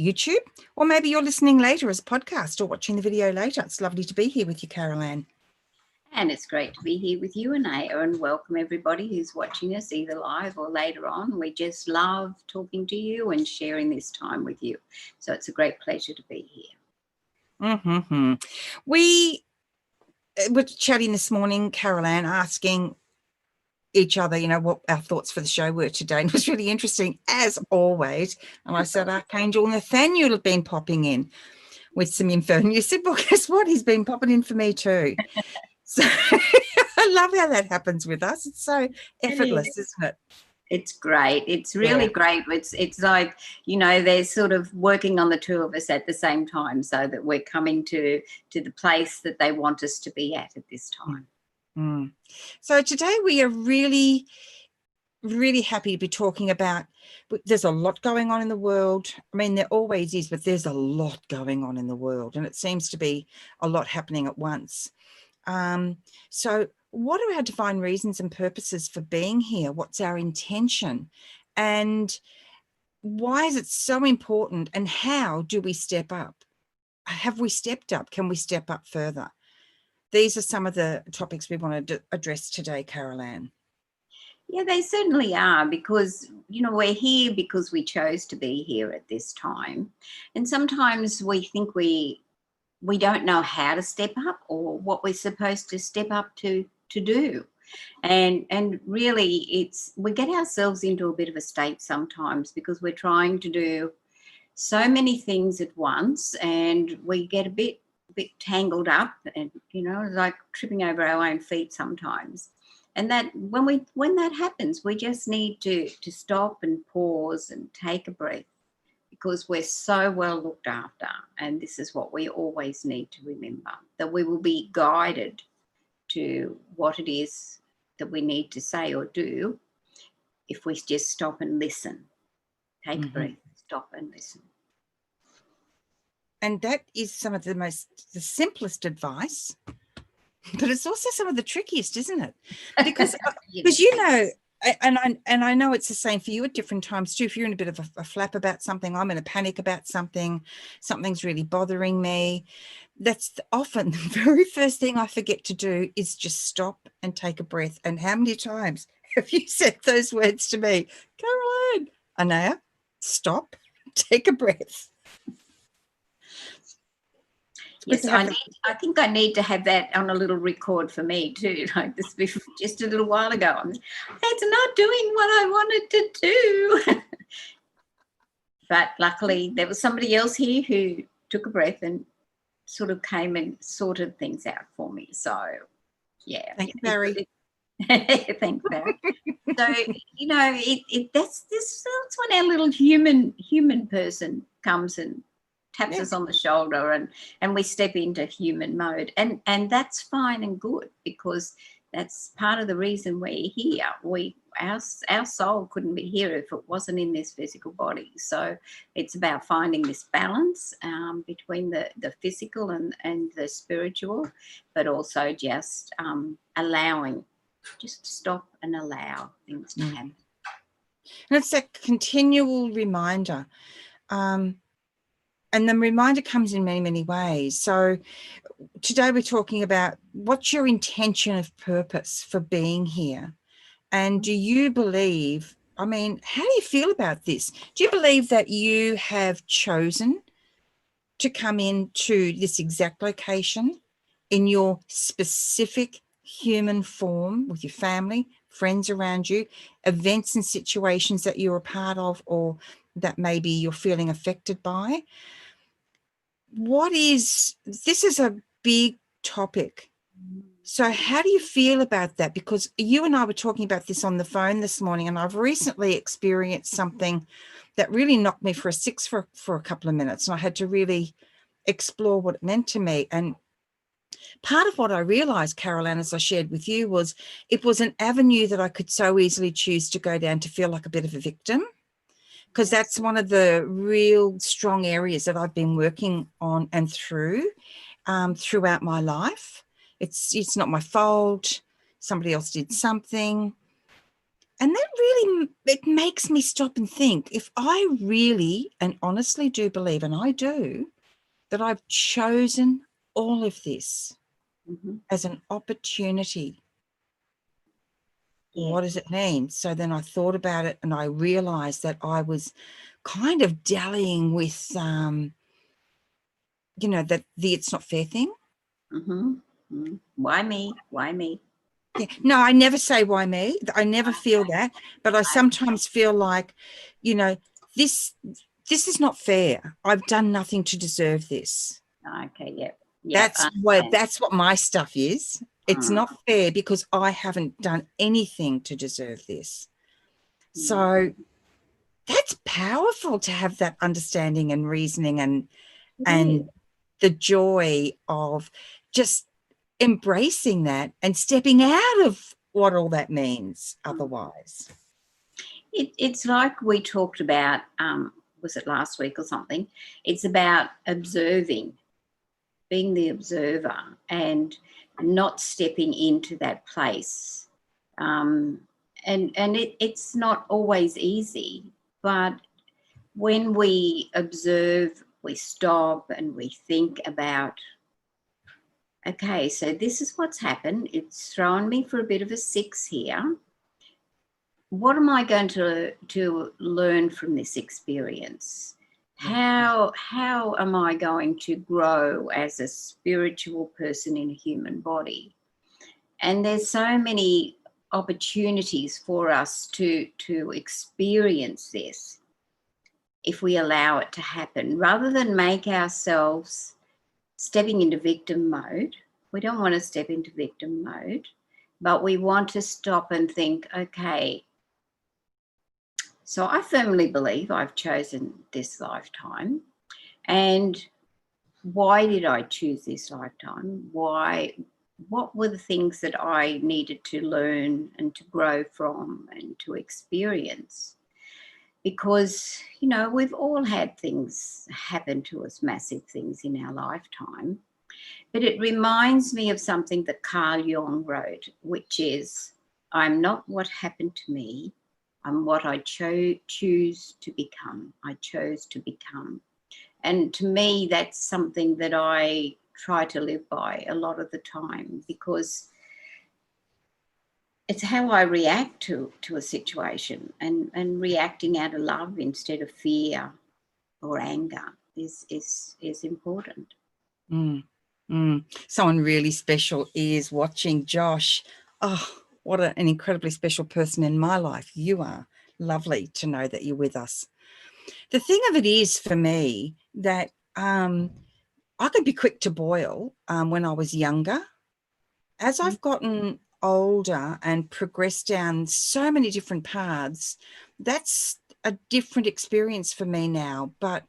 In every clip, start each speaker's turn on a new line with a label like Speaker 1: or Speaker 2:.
Speaker 1: YouTube, or maybe you're listening later as a podcast or watching the video later. It's lovely to be here with you, Carol Ann.
Speaker 2: And it's great to be here with you, Anaya, and welcome everybody who's watching us either live or later on. We just love talking to you and sharing this time with you. So it's a great pleasure to be here.
Speaker 1: We were chatting this morning, Carol Ann, asking each other, what our thoughts for the show were today. And it was really interesting, as always. And I said, Archangel Nathaniel had been popping in with some info. And you said, well, guess what? He's been popping in for me too. So I love how that happens with us. It's so effortless, isn't it?
Speaker 2: It's great. It's really great. It's like, they're sort of working on the two of us at the same time so that we're coming to the place that they want us to be at this time.
Speaker 1: So today we are really, really happy to be talking about, there's a lot going on in the world. I mean, there always is, but there's a lot going on in the world, and it seems to be a lot happening at once. So what are our divine reasons and purposes for being here? What's our intention? And why is it so important? And how do we step up? Have we stepped up? Can we step up further? These are some of the topics we want to address today, Carol Ann.
Speaker 2: Yeah, they certainly are, because, we're here because we chose to be here at this time. And sometimes we think we don't know how to step up or what we're supposed to step up to do. And really we get ourselves into a bit of a state sometimes because we're trying to do so many things at once, and we get a bit tangled up and, like tripping over our own feet sometimes. And that when that happens, we just need to stop and pause and take a breath, because we're so well looked after. And this is what we always need to remember, that we will be guided to what it is that we need to say or do if we just stop and listen. Take a breath, stop and listen.
Speaker 1: And that is some of the simplest advice, but it's also some of the trickiest, isn't it? Because and I know it's the same for you at different times too. If you're in a bit of a flap about something, I'm in a panic about something's really bothering me. That's often the very first thing I forget to do is just stop and take a breath. And how many times have you said those words to me? Caroline, Anaya, stop, take a breath.
Speaker 2: Yes, I think I need to have that on a little record for me too, like this just a little while ago. It's not doing what I wanted to do. But luckily there was somebody else here who took a breath and sort of came and sorted things out for me. So, yeah.
Speaker 1: Thank you, Barry.
Speaker 2: Thanks, Barry. So, that's when our little human person comes and taps us on the shoulder and we step into human mode. And that's fine and good, because that's part of the reason we're here. Our soul couldn't be here if it wasn't in this physical body. So it's about finding this balance between the physical and the spiritual, but also just allowing, just stop and allow things to happen.
Speaker 1: And it's that continual reminder. And the reminder comes in many, many ways. So today we're talking about what's your intention of purpose for being here? And do you believe, how do you feel about this? Do you believe that you have chosen to come into this exact location in your specific human form with your family, friends around you, events and situations that you're a part of or that maybe you're feeling affected by? This is a big topic. So how do you feel about that? Because you and I were talking about this on the phone this morning, and I've recently experienced something that really knocked me for a six for a couple of minutes, and I had to really explore what it meant to me. And part of what I realized, Carol Ann, as I shared with you, was it was an avenue that I could so easily choose to go down to feel like a bit of a victim, because that's one of the real strong areas that I've been working on and throughout my life. It's not my fault. Somebody else did something. And that really, it makes me stop and think, if I really and honestly do believe, and I do, that I've chosen all of this as an opportunity,
Speaker 2: Yeah.
Speaker 1: what does it mean? So then I thought about it and I realized that I was kind of dallying with, that the it's not fair thing.
Speaker 2: Why me? Why me?
Speaker 1: Yeah. No, I never say why me. I never feel that, but I sometimes feel like, this is not fair. I've done nothing to deserve this.
Speaker 2: Okay, yep.
Speaker 1: That's what my stuff is. It's not fair because I haven't done anything to deserve this. So that's powerful to have that understanding and reasoning and the joy of just embracing that and stepping out of what all that means otherwise.
Speaker 2: It's like we talked about, was it last week or something? It's about observing, being the observer and not stepping into that place. And it's not always easy, but when we observe, we stop and we think about, okay, so this is what's happened. It's thrown me for a bit of a six here. What am I going to learn from this experience? How am I going to grow as a spiritual person in a human body? And there's so many opportunities for us to experience this if we allow it to happen, rather than make ourselves stepping into victim mode. We don't want to step into victim mode, but we want to stop and think, okay, so I firmly believe I've chosen this lifetime. And why did I choose this lifetime? What were the things that I needed to learn and to grow from and to experience? Because, we've all had things happen to us, massive things in our lifetime. But it reminds me of something that Carl Jung wrote, which is, I'm not what happened to me, I'm what I choose to become. I chose to become. And to me, that's something that I try to live by a lot of the time, because it's how I react to a situation, and reacting out of love instead of fear or anger is important.
Speaker 1: Someone really special is watching. Josh. Oh, what an incredibly special person in my life you are. Lovely to know that you're with us. The thing of it is, for me, that I could be quick to boil when I was younger. As I've gotten older and progressed down so many different paths, that's a different experience for me now. But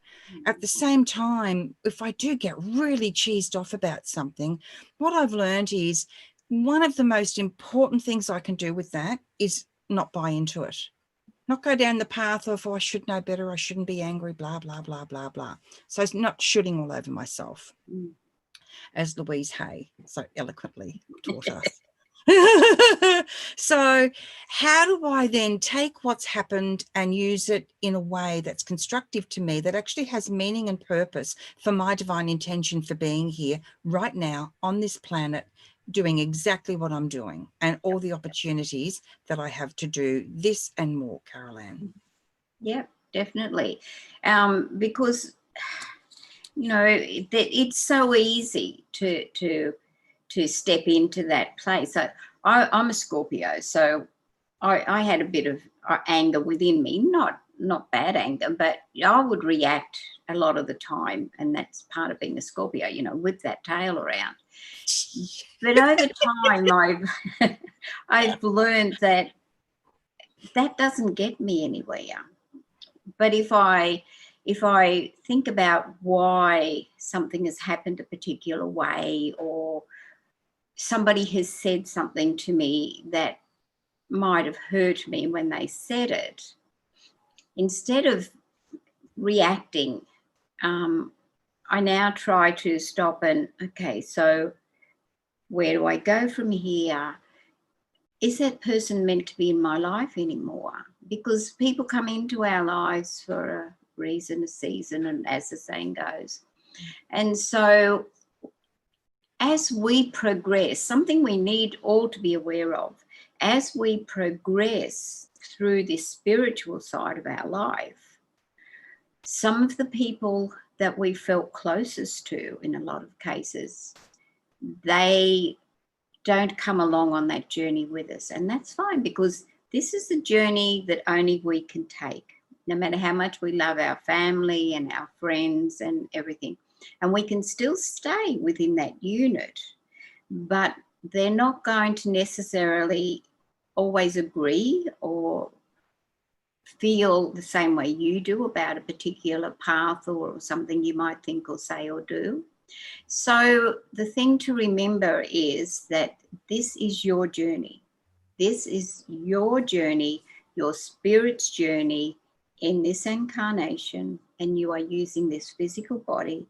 Speaker 1: at the same time, if I do get really cheesed off about something, what I've learned is one of the most important things I can do with that is not buy into it. Not go down the path of, oh, I should know better, I shouldn't be angry, blah, blah, blah, blah, blah. So it's not shooting all over myself, as Louise Hay so eloquently taught us. So how do I then take what's happened and use it in a way that's constructive to me, that actually has meaning and purpose for my divine intention for being here right now on this planet, doing exactly what I'm doing, and all the opportunities that I have to do this and more, Carol-Ann?
Speaker 2: Yep, definitely. Because it's so easy to step into that place. I'm a Scorpio, so I had a bit of anger within me, not bad anger, but I would react a lot of the time, and that's part of being a Scorpio, with that tail around. But over time, I've learned that doesn't get me anywhere. But if I think about why something has happened a particular way, or somebody has said something to me that might have hurt me when they said it, instead of reacting, I now try to stop and, okay, so where do I go from here? is that person meant to be in my life anymore? Because people come into our lives for a reason, a season, and as the saying goes. And so as we progress, something we need all to be aware of, as we progress through this spiritual side of our life, some of the people that we felt closest to in a lot of cases, they don't come along on that journey with us. And that's fine, because this is the journey that only we can take, no matter how much we love our family and our friends and everything. And we can still stay within that unit, but they're not going to necessarily always agree or feel the same way you do about a particular path or something you might think or say or do. So the thing to remember is that this is your journey. This is your journey, your spirit's journey in this incarnation, and you are using this physical body.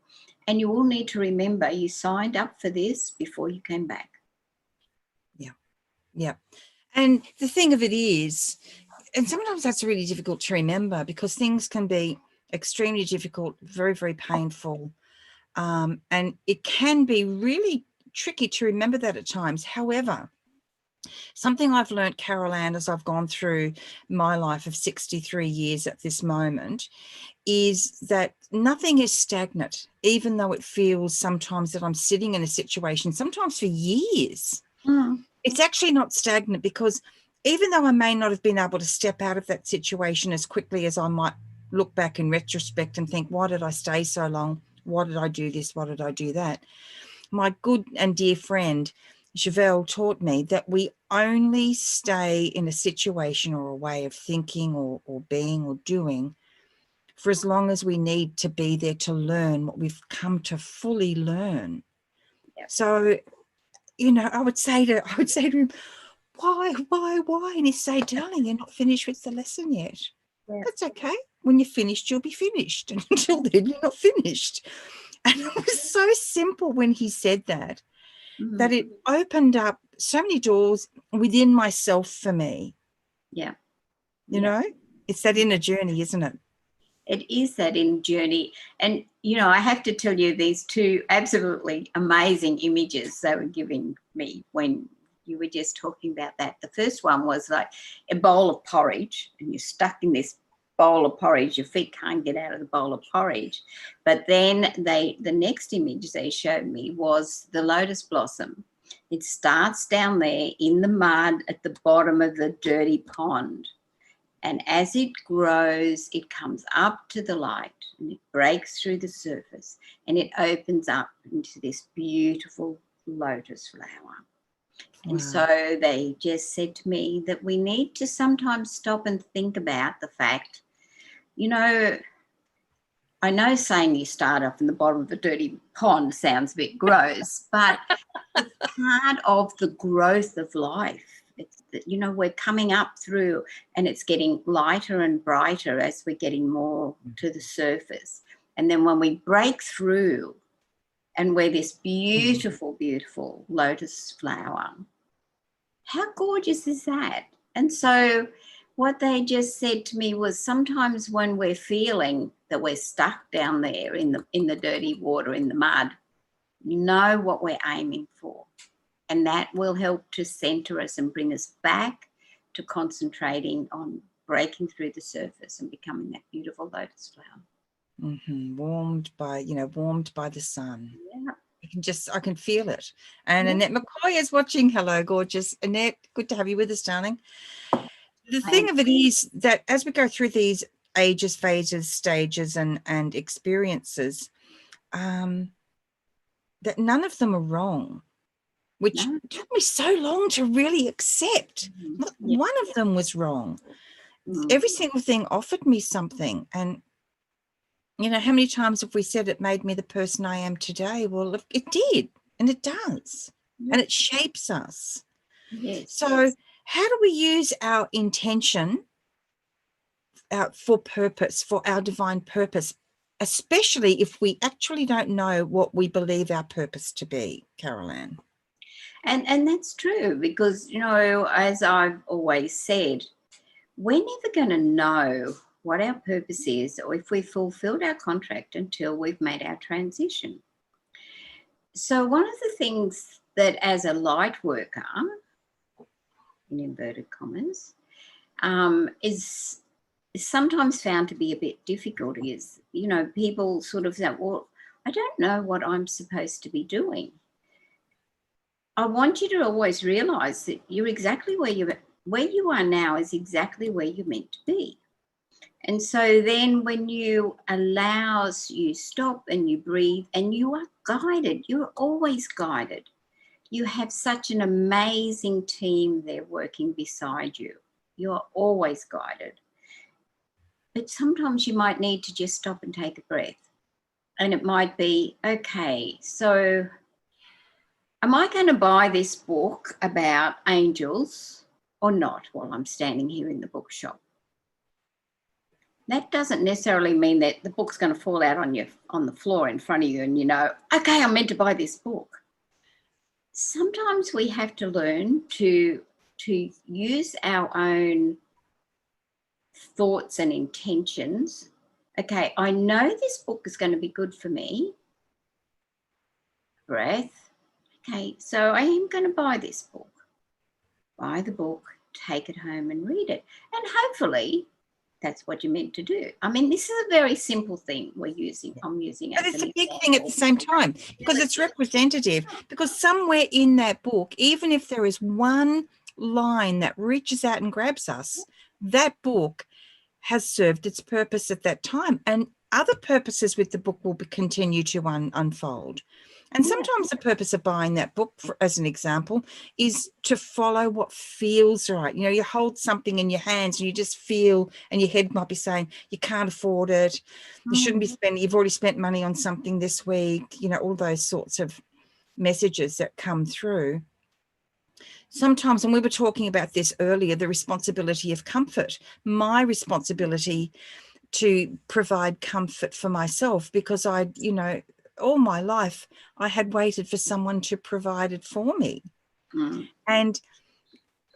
Speaker 2: And you all need to remember you signed up for this before you came back.
Speaker 1: Yeah. Yeah. And the thing of it is, and sometimes that's really difficult to remember, because things can be extremely difficult, very, very painful. And it can be really tricky to remember that at times. However, something I've learned, Carol Ann, as I've gone through my life of 63 years at this moment, is that nothing is stagnant, even though it feels sometimes that I'm sitting in a situation, sometimes for years. It's actually not stagnant, because even though I may not have been able to step out of that situation as quickly as I might look back in retrospect and think, why did I stay so long? Why did I do this? Why did I do that? My good and dear friend, Chevelle, taught me that we only stay in a situation or a way of thinking or being or doing for as long as we need to be there to learn what we've come to fully learn.
Speaker 2: Yep.
Speaker 1: So, you know, I would say to him, why? And he'd say, darling, you're not finished with the lesson yet.
Speaker 2: Yep.
Speaker 1: That's okay. When you're finished, you'll be finished. And until then, you're not finished. And it was so simple when he said that, that it opened up so many doors within myself for me.
Speaker 2: Yeah.
Speaker 1: You know, it's that inner journey, isn't it?
Speaker 2: It is that inner journey. And, you know, I have to tell you these two absolutely amazing images they were giving me when you were just talking about that. The first one was like a bowl of porridge, and you're stuck in this bowl of porridge. Your feet can't get out of the bowl of porridge. But then the next image they showed me was the lotus blossom. It starts down there in the mud at the bottom of the dirty pond. And as it grows, it comes up to the light and it breaks through the surface and it opens up into this beautiful lotus flower.
Speaker 1: Wow.
Speaker 2: And so they just said to me that we need to sometimes stop and think about the fact, you know, I know saying you start off in the bottom of a dirty pond sounds a bit gross, but it's part of the growth of life. It's, you know, we're coming up through and it's getting lighter and brighter as we're getting more to the surface. And then when we break through and we're this beautiful, beautiful lotus flower, how gorgeous is that? And so what they just said to me was, sometimes when we're feeling that we're stuck down there in the dirty water, in the mud, you know what we're aiming for. And that will help to center us and bring us back to concentrating on breaking through the surface and becoming that beautiful lotus flower.
Speaker 1: Warmed by the sun.
Speaker 2: Yeah.
Speaker 1: I can feel it. And Annette McCoy is watching. Hello, gorgeous Annette. Good to have you with us, darling. The thing of it is that as we go through these ages, phases, stages, and experiences, that none of them are wrong, which took me so long to really accept. Not one of them was wrong. Every single thing offered me something. And, you know, how many times have we said it made me the person I am today? Well, it did, and it does, and it shapes us.
Speaker 2: Yes.
Speaker 1: So how do we use our intention for purpose, for our divine purpose, especially if we actually don't know what we believe our purpose to be, Carol Ann?
Speaker 2: And that's true because, you know, as I've always said, we're never going to know what our purpose is or if we've fulfilled our contract until we've made our transition. So one of the things that as a light worker, in inverted commas, is sometimes found to be a bit difficult is, you know, people sort of say, well, I don't know what I'm supposed to be doing. I want you to always realise that you're exactly where you are now is exactly where you're meant to be. And so then when you you stop and you breathe and you are guided, you're always guided. You have such an amazing team there working beside you. You're always guided. But sometimes you might need to just stop and take a breath. And it might be, okay, so am I going to buy this book about angels or not while I'm standing here in the bookshop? That doesn't necessarily mean that the book's going to fall out on the floor in front of you and you know, okay, I'm meant to buy this book. Sometimes we have to learn to use our own thoughts and intentions. Okay, I know this book is going to be good for me. Breath. Okay, so I am going to buy this book. Buy the book, take it home and read it. And hopefully that's what you're meant to do. I mean, this is a very simple thing I'm using
Speaker 1: But
Speaker 2: as
Speaker 1: it's
Speaker 2: an
Speaker 1: a big
Speaker 2: example.
Speaker 1: thing at the same time because it's representative, because somewhere in that book, even if there is one line that reaches out and grabs us, that book has served its purpose at that time, and other purposes with the book will continue to unfold. And sometimes the purpose of buying that book, as an example, is to follow what feels right. You know, you hold something in your hands and you just feel, and your head might be saying, you can't afford it. You shouldn't be spending, you've already spent money on something this week, you know, all those sorts of messages that come through. Sometimes, and we were talking about this earlier, the responsibility of comfort, my responsibility to provide comfort for myself, because you know, all my life I had waited for someone to provide it for me. And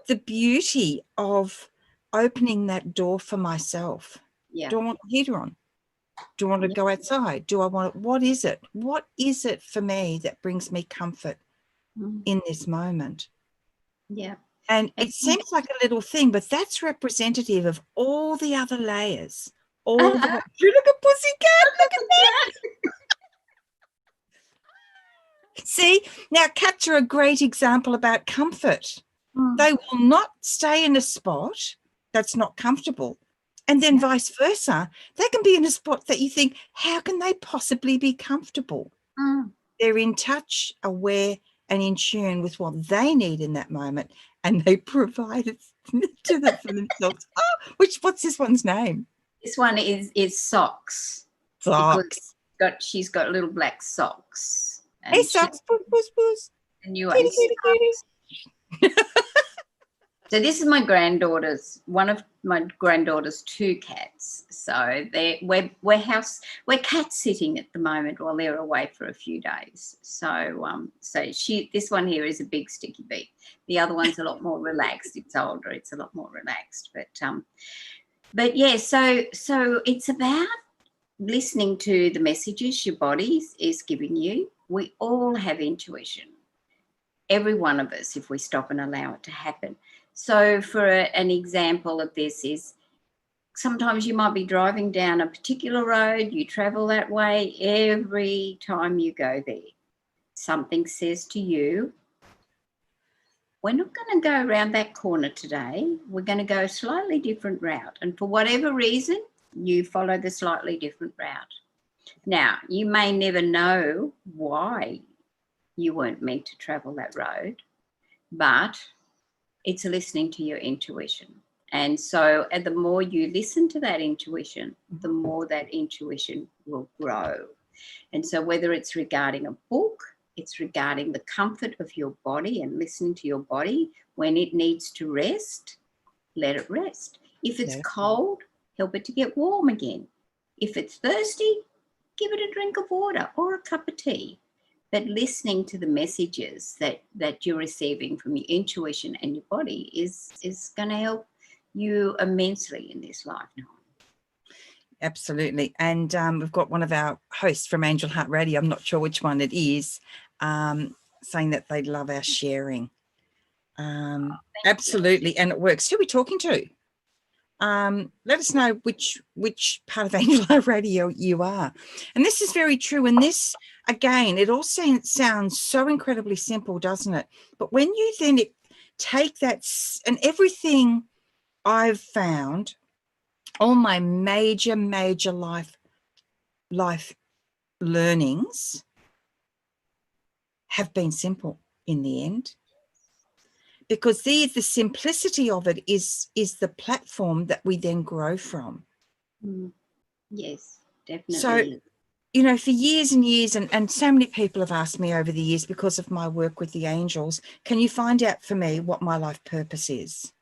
Speaker 1: the beauty of opening that door for myself. Do I want the heater on? Do I want to go outside? Do I want, what is it? What is it for me that brings me comfort in this moment?
Speaker 2: Yeah.
Speaker 1: And it seems like a little thing, but that's representative of all the other layers. All the look at Pussycat, look at that. See, now cats are a great example about comfort. They will not stay in a spot that's not comfortable. And then vice versa. They can be in a spot that you think, how can they possibly be comfortable? They're in touch, aware, and in tune with what they need in that moment, and they provide it to them for themselves. Oh, what's this one's name?
Speaker 2: This one is Socks.
Speaker 1: Socks.
Speaker 2: Because she's got little black socks.
Speaker 1: Hey, Socks, puss, puss, puss.
Speaker 2: And you
Speaker 1: Kitty,
Speaker 2: are
Speaker 1: kitty, kitty.
Speaker 2: So this is one of my granddaughter's two cats. So we're cat sitting at the moment while they're away for a few days. So this one here is a big sticky beak. The other one's a lot more relaxed. It's older. It's a lot more relaxed. But yeah. So it's about listening to the messages your body is giving you. We all have intuition. Every one of us, if we stop and allow it to happen. So for an example of this is sometimes you might be driving down a particular road, you travel that way, every time you go there, something says to you, we're not going to go around that corner today, we're going to go a slightly different route. And for whatever reason, you follow the slightly different route. Now, you may never know why you weren't meant to travel that road, but it's listening to your intuition. And so the more you listen to that intuition, the more that intuition will grow. And so whether it's regarding a book, it's regarding the comfort of your body and listening to your body when it needs to rest, let it rest. If it's cold, help it to get warm again. If it's thirsty, give it a drink of water or a cup of tea. But listening to the messages that you're receiving from your intuition and your body is going to help you immensely in this lifetime.
Speaker 1: Absolutely. And we've got one of our hosts from Angel Heart Radio, I'm not sure which one it is, saying that they love our sharing. Absolutely. And it works. Who are we talking to? Let us know which part of Angel Heart Radio you are. And this is very true. And this, again, it all sounds so incredibly simple, doesn't it? But when you then take that, and everything I've found, all my major life learnings have been simple in the end, because the simplicity of it is the platform that we then grow from.
Speaker 2: Yes, definitely.
Speaker 1: So, you know, for years and years, and so many people have asked me over the years, because of my work with the angels, can you find out for me what my life purpose is?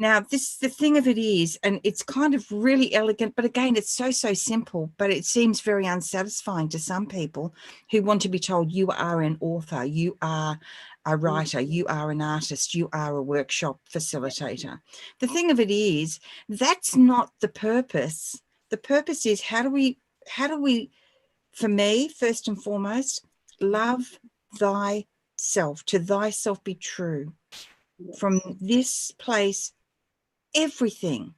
Speaker 1: Now, the thing of it is, and it's kind of really elegant, but again, it's so simple, but it seems very unsatisfying to some people who want to be told you are an author, you are a writer, you are an artist, you are a workshop facilitator. The thing of it is, that's not the purpose. The purpose is how do we, for me, first and foremost, love thyself, to thyself be true. From this place, everything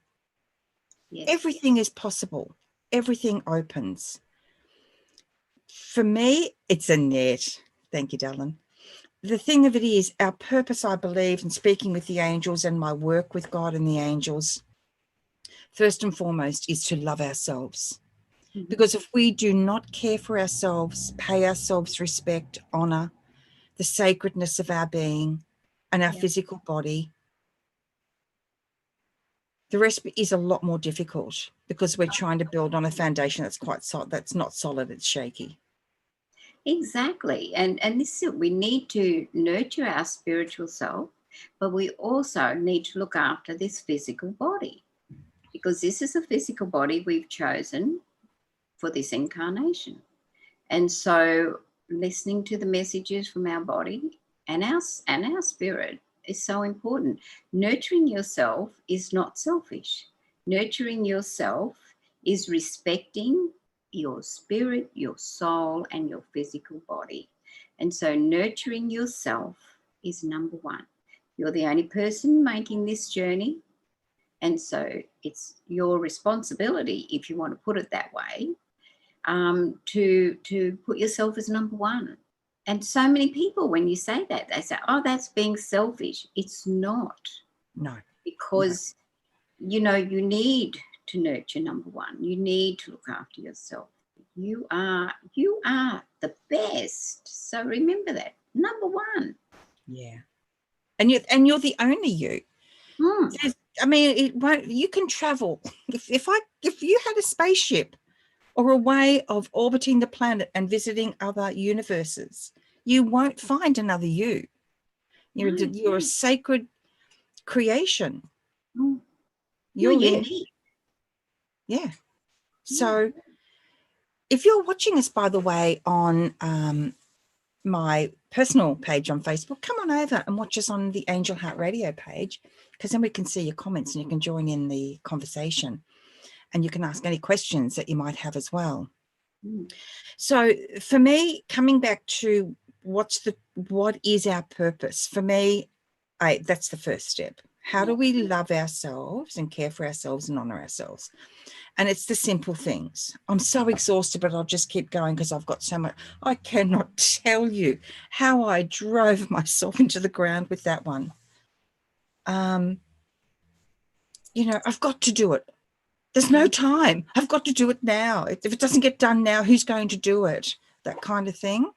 Speaker 1: is possible. Everything opens. For me, it's a net. Thank you, darling. The thing of it is, our purpose, I believe, in speaking with the angels and my work with God and the angels, first and foremost, is to love ourselves. Because if we do not care for ourselves, pay ourselves respect, honor, the sacredness of our being and our physical body, the rest is a lot more difficult, because we're trying to build on a foundation that's that's not solid, it's shaky.
Speaker 2: Exactly. And this is it. We need to nurture our spiritual self, but we also need to look after this physical body, because this is a physical body we've chosen for this incarnation. And so listening to the messages from our body and our spirit is so important. Nurturing yourself is not selfish. Nurturing yourself is respecting your spirit, your soul, and your physical body. And so nurturing yourself is number one. You're the only person making this journey. And so it's your responsibility, if you want to put it that way, to put yourself as number one. And so many people, when you say that, they say, oh, that's being selfish. It's not.
Speaker 1: No.
Speaker 2: Because, you know, you need to nurture number one. You need to look after yourself. You are the best. So remember that. Number one.
Speaker 1: Yeah. And you're the only you. I mean, you can travel. If you had a spaceship or a way of orbiting the planet and visiting other universes, you won't find another you. You're a sacred creation.
Speaker 2: You're unique.
Speaker 1: Yeah. So if you're watching us, by the way, on my personal page on Facebook, come on over and watch us on the Angel Heart Radio page, because then we can see your comments and you can join in the conversation, and you can ask any questions that you might have as well. So for me, coming back to what is our purpose? For me, that's the first step. How do we love ourselves and care for ourselves and honor ourselves? And it's the simple things. I'm so exhausted, but I'll just keep going because I've got so much. I cannot tell you how I drove myself into the ground with that one. You know, I've got to do it. There's no time. I've got to do it now. If it doesn't get done now, who's going to do it? That kind of thing.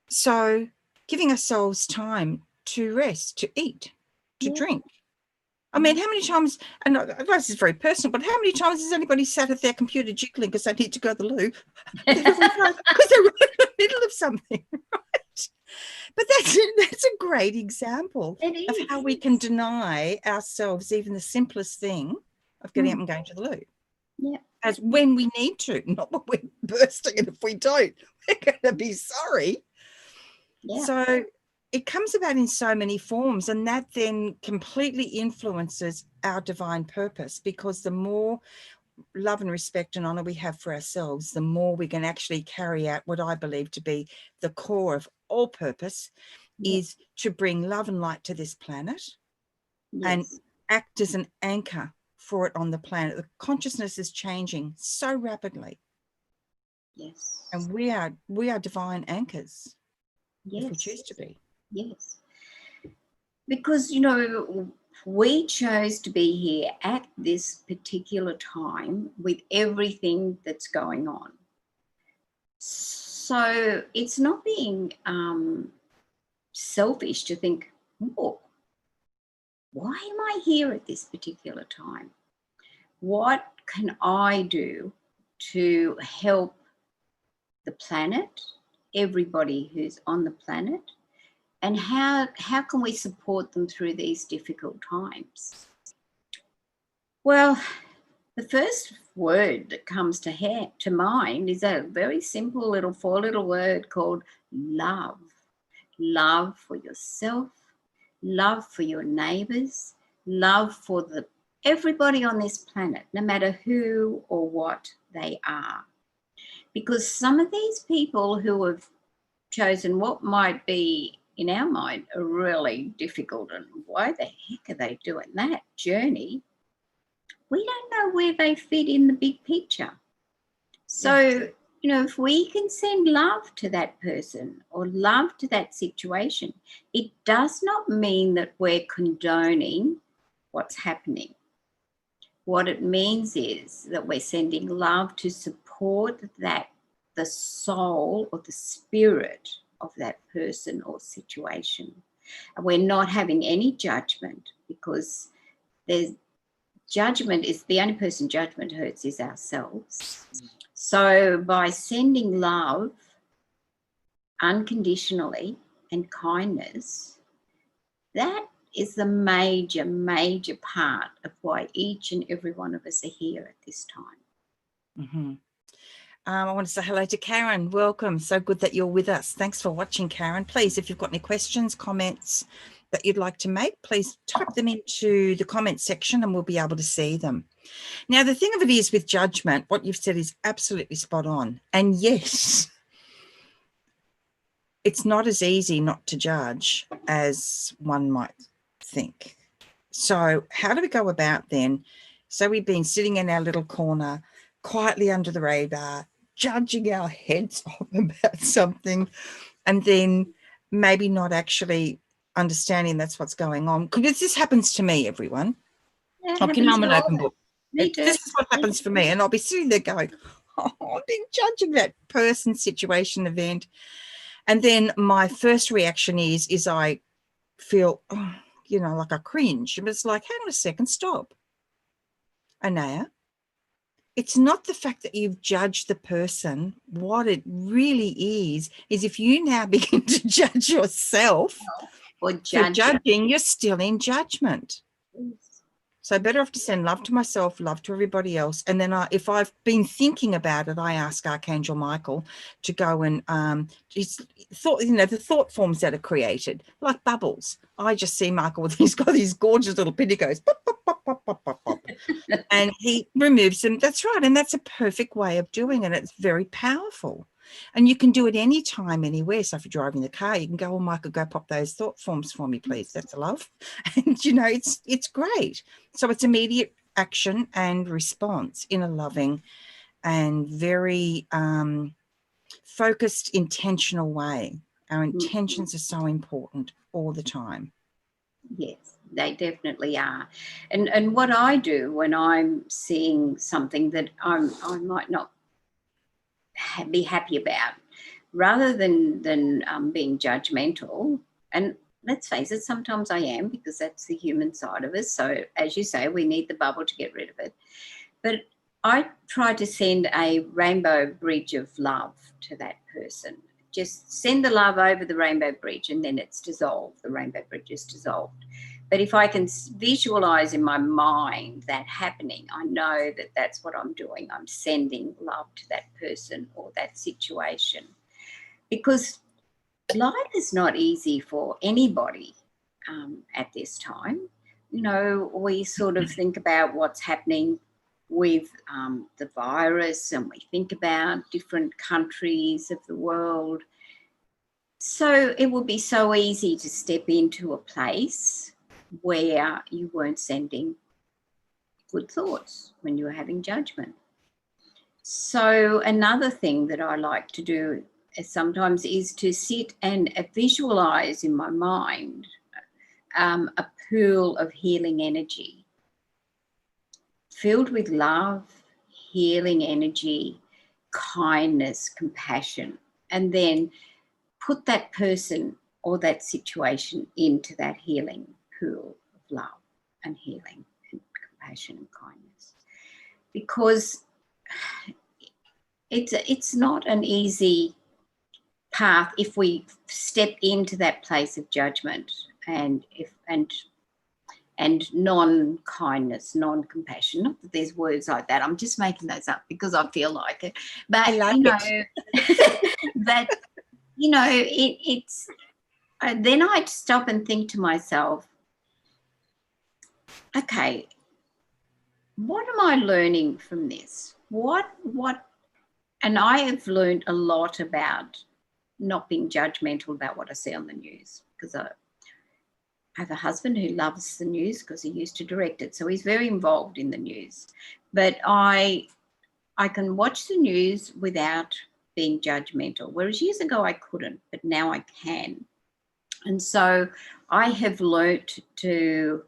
Speaker 1: So giving ourselves time to rest, to eat, to drink. I mean, how many times, and this is very personal, but how many times has anybody sat at their computer jiggling because they need to go to the loo? Because they're right in the middle of something, right? But that's a great example of how we can deny ourselves even the simplest thing of getting up and going to the loo.
Speaker 2: Yeah.
Speaker 1: As when we need to, not when we're bursting, and if we don't, they're going to be sorry.
Speaker 2: Yeah.
Speaker 1: So it comes about in so many forms, and that then completely influences our divine purpose, because the more love and respect and honor we have for ourselves, the more we can actually carry out what I believe to be the core of all purpose, is to bring love and light to this planet and
Speaker 2: Yes.
Speaker 1: act as an anchor for it on the planet. The consciousness is changing so rapidly,
Speaker 2: Yes.
Speaker 1: and we are divine anchors if we choose
Speaker 2: Yes.
Speaker 1: to be.
Speaker 2: Yes. Because, we chose to be here at this particular time with everything that's going on. So it's not being selfish to think, oh, why am I here at this particular time? What can I do to help the planet, everybody who's on the planet? And how can we support them through these difficult times? Well, the first word that comes to mind is a very simple little 4-letter word called love. Love for yourself, love for your neighbours, love for everybody on this planet, no matter who or what they are. Because some of these people who have chosen what might be, in our mind, a really difficult, and why the heck are they doing that journey? We don't know where they fit in the big picture. So, if we can send love to that person or love to that situation, it does not mean that we're condoning what's happening. What it means is that we're sending love to support the soul or the spirit of that person or situation. And we're not having any judgment, because judgment is the only person judgment hurts is ourselves. So by sending love unconditionally and kindness, that is the major, major part of why each and every one of us are here at this time.
Speaker 1: Mm-hmm. I want to say hello to Karen. Welcome. So good that you're with us. Thanks for watching, Karen. Please, if you've got any questions, comments that you'd like to make, please type them into the comment section and we'll be able to see them. Now, the thing of it is with judgment, what you've said is absolutely spot on. And yes, it's not as easy not to judge as one might think. So how do we go about then? So we've been sitting in our little corner, quietly under the radar, judging our heads off about something, and then maybe not actually understanding that's what's going on. Because this happens to me, everyone.
Speaker 2: Yeah,
Speaker 1: Okay, I'm an open book.
Speaker 2: Me too.
Speaker 1: This is what happens for me. And I'll be sitting there going, oh, I've been judging that person, situation, event. And then my first reaction is I feel, like a cringe. But it's like, hang on a second, stop. Anaya, it's not the fact that you've judged the person. What it really is if you now begin to judge yourself
Speaker 2: or
Speaker 1: for judging, you're still in judgment. So better off to send love to myself, love to everybody else. And then if I've been thinking about it, I ask Archangel Michael to go and the thought forms that are created, like bubbles. I just see Michael he's got these gorgeous little pin. He goes, pop, pop, pop, pop, pop, pop, pop. And he removes them. That's right. And that's a perfect way of doing it. It's very powerful. And you can do it anytime, anywhere. So if you're driving the car, you can go, oh, Michael, go pop those thought forms for me, please. That's a love. And, it's great. So it's immediate action and response in a loving and very focused, intentional way. Our intentions are so important all the time.
Speaker 2: Yes, they definitely are. And what I do when I'm seeing something that I might not be happy about, rather than being judgmental, and let's face it, sometimes I am, because that's the human side of us. So as you say, we need the bubble to get rid of it. But I try to send a rainbow bridge of love to that person. Just send the love over the rainbow bridge, and then it's dissolved. The rainbow bridge is dissolved. But if I can visualize in my mind that happening, I know that that's what I'm doing. I'm sending love to that person or that situation. because life is not easy for anybody at this time. You know, we sort of think about what's happening with the virus, and we think about different countries of the world. So it would be so easy to step into a place where you weren't sending good thoughts, when you were having judgment. So another thing that I like to do sometimes is to sit and visualize in my mind a pool of healing energy filled with love, healing energy, kindness, compassion, and then put that person or that situation into that healing pool of love and healing and compassion and kindness. Because it's not an easy path if we step into that place of judgment and non-kindness, non-compassion. Not that there's words like that. I'm just making those up because I feel like it. But
Speaker 1: I like
Speaker 2: that it's. Then I'd stop and think to myself, okay, what am I learning from this? What? And I have learned a lot about not being judgmental about what I see on the news, because I have a husband who loves the news because he used to direct it, so he's very involved in the news. But I can watch the news without being judgmental, whereas years ago I couldn't, but now I can. And so I have learnt to,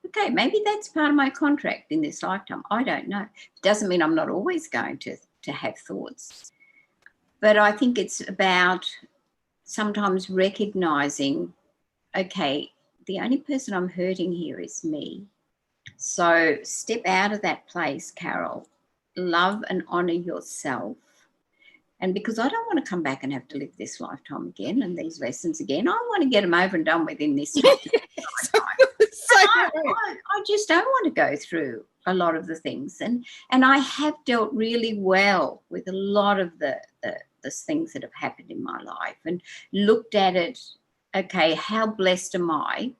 Speaker 2: okay, maybe that's part of my contract in this lifetime. I don't know. It doesn't mean I'm not always going to have thoughts. But I think it's about sometimes recognising, okay, the only person I'm hurting here is me. So step out of that place, Carol. Love and honour yourself. And because I don't want to come back and have to live this lifetime again and these lessons again, I want to get them over and done with in this lifetime. I just don't want to go through a lot of the things. And I have dealt really well with a lot of the things that have happened in my life and looked at it, okay, how blessed am I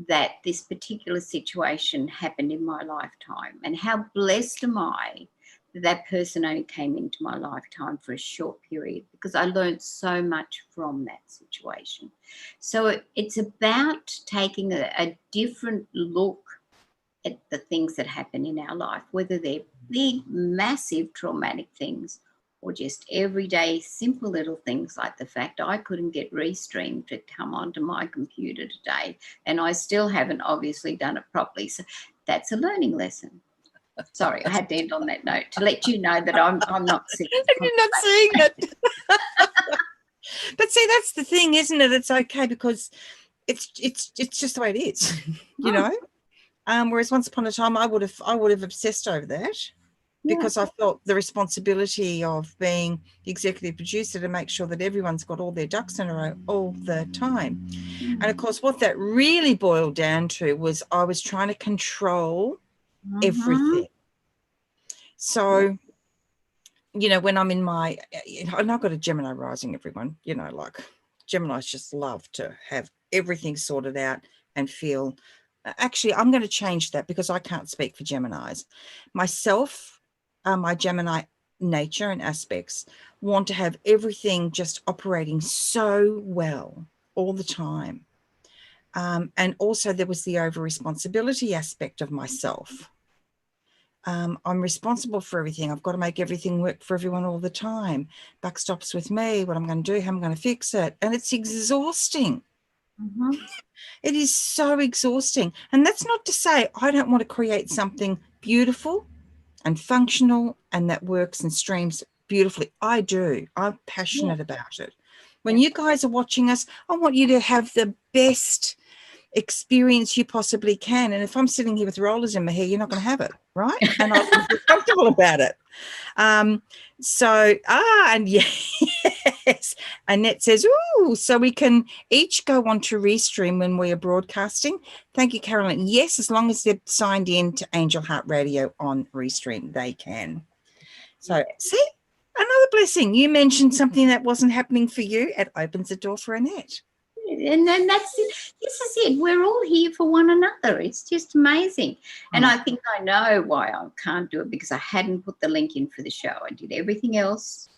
Speaker 2: that this particular situation happened in my lifetime, and how blessed am I that person only came into my lifetime for a short period, because I learned so much from that situation. So it's about taking a different look at the things that happen in our life, whether they're big, massive, traumatic things or just everyday, simple little things like the fact I couldn't get Restream to come onto my computer today, and I still haven't obviously done it properly. So that's a learning lesson. Sorry, I had to end on that note to let you know that I'm not sick.
Speaker 1: You're not seeing it. But see, that's the thing, isn't it? It's okay because it's just the way it is, you know. Whereas once upon a time, I would have obsessed over that because I felt the responsibility of being the executive producer to make sure that everyone's got all their ducks in a row all the time. And of course, what that really boiled down to was I was trying to control everything. So, you know, when I'm in my, and I've got a Gemini rising, everyone, you know, like Geminis just love to have everything sorted out and feel, actually, I'm going to change that because I can't speak for Geminis. Myself, my Gemini nature and aspects want to have everything just operating so well all the time. And also there was the over responsibility aspect of myself. I'm responsible for everything. I've got to make everything work for everyone all the time. Buck stops with me, what I'm going to do, how I'm going to fix it. And it's exhausting. It is so exhausting. And that's not to say I don't want to create something beautiful and functional and that works and streams beautifully. I do. I'm passionate about it. When you guys are watching us, I want you to have the best experience you possibly can. And if I'm sitting here with rollers in my hair, you're not going to have it, right? And I'm comfortable about it. And yes, Annette says, ooh, so we can each go on to Restream when we are broadcasting. Thank you, Carolyn. Yes, as long as they're signed in to Angel Heart Radio on Restream, they can. So see, Another blessing. You mentioned something that wasn't happening for you. It opens the door for Annette.
Speaker 2: And then that's it. This is it. We're all here for one another. It's just amazing. And I think I know why I can't do it, because I hadn't put the link in for the show. I did everything else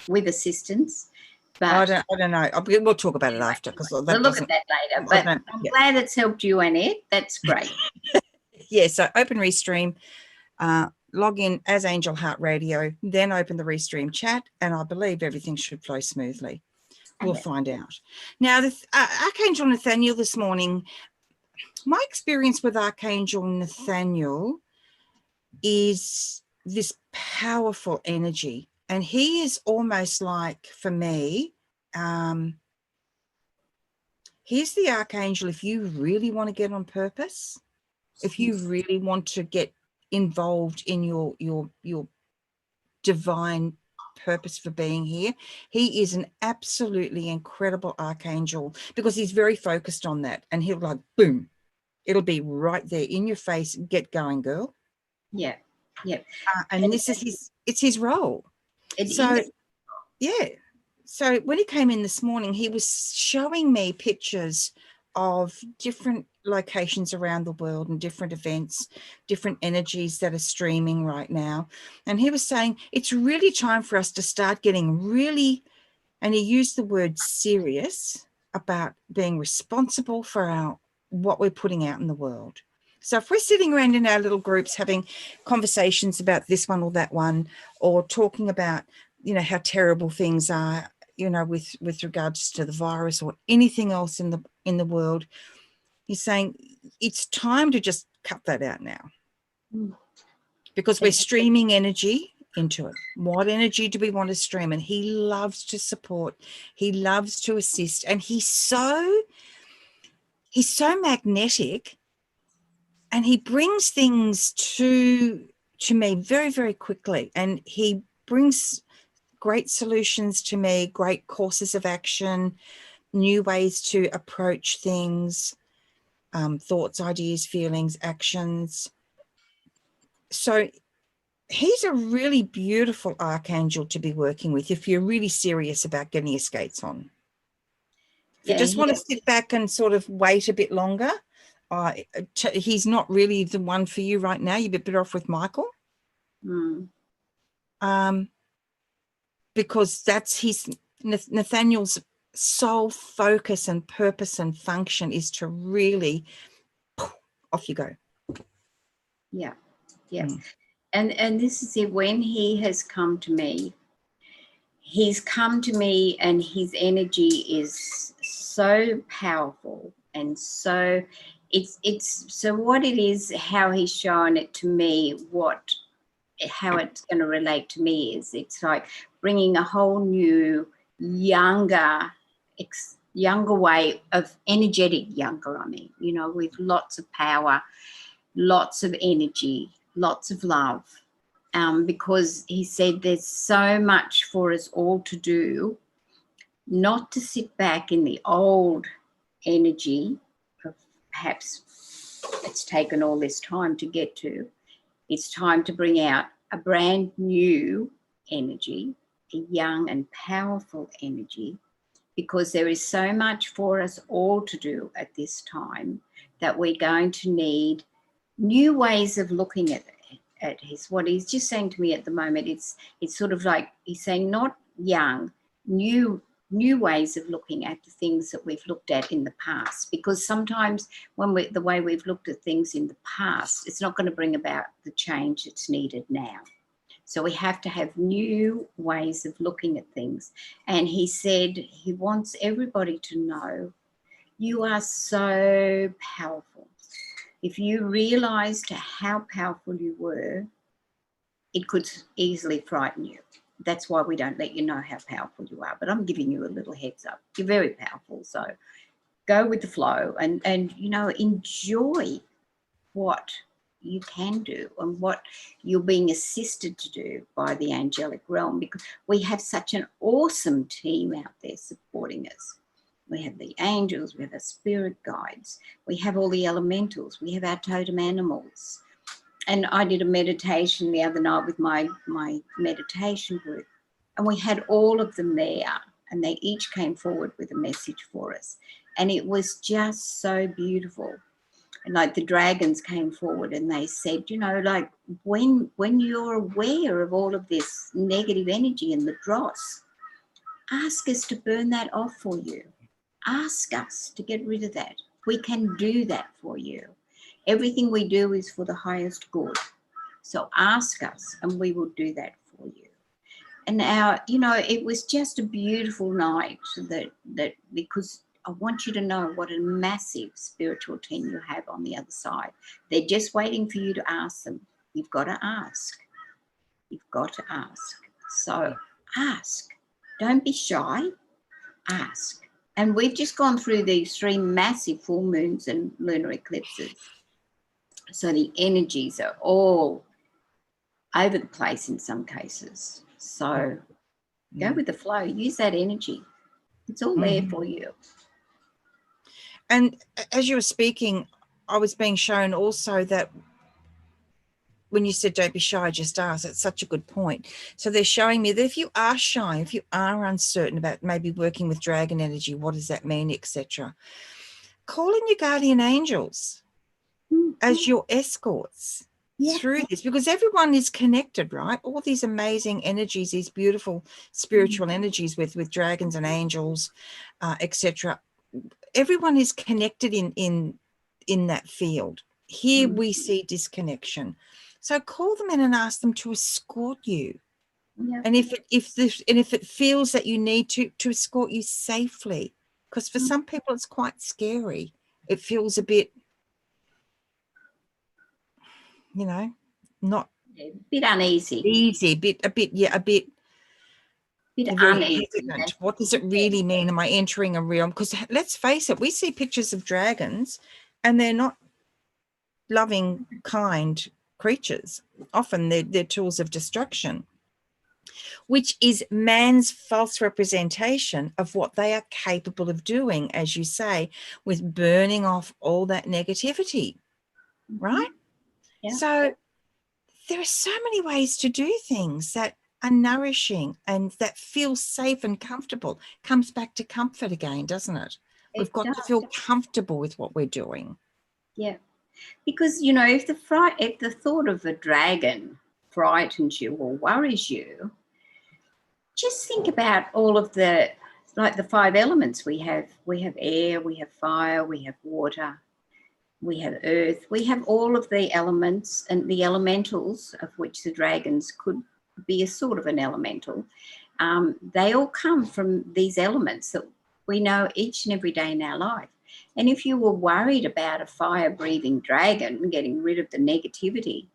Speaker 2: with assistance. But
Speaker 1: I don't know. We'll talk about it after, because
Speaker 2: we'll look at that later. But I'm glad it's helped you, Annette. That's great.
Speaker 1: Yeah, so open Restream, log in as Angel Heart Radio, then open the Restream chat, and I believe everything should flow smoothly. We'll find out. Now, Archangel Nathaniel this morning, my experience with Archangel Nathaniel is this powerful energy. And he is almost like, for me, he's the Archangel if you really want to get on purpose, if you really want to get involved in your divine purpose for being here. He is an absolutely incredible archangel, because he's very focused on that, and he'll like boom, it'll be right there in your face. Get going, girl.
Speaker 2: Yeah.
Speaker 1: And this is his role. Yeah, so when he came in this morning, he was showing me pictures of different locations around the world and different events, different energies that are streaming right now. And he was saying it's really time for us to start getting really, and he used the word serious, about being responsible for what we're putting out in the world. So if we're sitting around in our little groups having conversations about this one or that one, or talking about, how terrible things are, with regards to the virus or anything else in the world, he's saying it's time to just cut that out now, because we're streaming energy into it. What energy do we want to stream? And he loves to support, he loves to assist, and he's so magnetic, and he brings things to me very, very quickly, and he brings great solutions to me, great courses of action, new ways to approach things, thoughts, ideas, feelings, actions. So he's a really beautiful archangel to be working with if you're really serious about getting your skates on. If you just want to sit back and sort of wait a bit longer, he's not really the one for you right now. You'd be better off with Michael. Because that's Nathaniel's sole focus and purpose and function is to really off you go.
Speaker 2: Yeah. And this is it. When he has come to me, he's come to me, and his energy is so powerful, and so it's so what it is, how he's shown it to me, how it's going to relate to me is, it's like bringing a whole new, younger way of younger, with lots of power, lots of energy, lots of love, because he said there's so much for us all to do, not to sit back in the old energy of perhaps it's taken all this time to get to. It's time to bring out a brand new energy, a young and powerful energy, because there is so much for us all to do at this time that we're going to need new ways of looking at what he's just saying to me at the moment. It's sort of like he's saying, not young, new ways of looking at the things that we've looked at in the past, because sometimes the way we've looked at things in the past, it's not going to bring about the change that's needed now. So we have to have new ways of looking at things. And he said he wants everybody to know you are so powerful. If you realized how powerful you were, it could easily frighten you. That's why we don't let you know how powerful you are. But I'm giving you a little heads up. You're very powerful. So go with the flow and enjoy what you can do and what you're being assisted to do by the angelic realm, because we have such an awesome team out there supporting us. We have the angels, we have our spirit guides, we have all the elementals, we have our totem animals. And I did a meditation the other night with my meditation group, And we had all of them there, and they each came forward with a message for us. And it was just so beautiful. And like the dragons came forward and they said, you know, like when you're aware of all of this negative energy and the dross, ask us to burn that off for you. Ask us to get rid of that. We can do that for you. Everything we do is for the highest good. So ask us and we will do that for you. And now, you know, it was just a beautiful night that because I want you to know what a massive spiritual team you have on the other side. They're just waiting for you to ask them. You've got to ask. You've got to ask. So ask. Don't be shy. Ask. And we've just gone through these 3 massive full moons and lunar eclipses. So the energies are all over the place in some cases. So go with the flow. Use that energy. It's all there for you.
Speaker 1: And as you were speaking, I was being shown also that when you said don't be shy, just ask, it's such a good point. So they're showing me that if you are shy, if you are uncertain about maybe working with dragon energy, what does that mean, etc., call in your guardian angels as your escorts through this, because everyone is connected, right? All these amazing energies, these beautiful spiritual energies with dragons and angels, etc. Everyone is connected in that field. Here we see disconnection. So call them in and ask them to escort you. And if it feels that you need to escort you safely, because for some people it's quite scary. It feels a bit, you know, not
Speaker 2: A bit uneasy.
Speaker 1: Easy, a bit
Speaker 2: uneasy.
Speaker 1: hesitant. What does it really mean? Am I entering a realm? Because let's face it, we see pictures of dragons and they're not loving, kind creatures. Often they're tools of destruction, which is man's false representation of what they are capable of doing, as you say, with burning off all that negativity, right?
Speaker 2: Yeah.
Speaker 1: So there are so many ways to do things that are nourishing and that feel safe and comfortable. Comes back to comfort again, doesn't it? We've got to feel comfortable with what we're doing.
Speaker 2: Yeah. Because, you know, if the thought of a dragon frightens you or worries you, just think about all of the 5 elements we have. We have air, we have fire, we have water, we have earth. We have all of the elements and the elementals, of which the dragons could be a sort of an elemental. They all come from these elements that we know each and every day in our life. And if you were worried about a fire-breathing dragon getting rid of the negativity,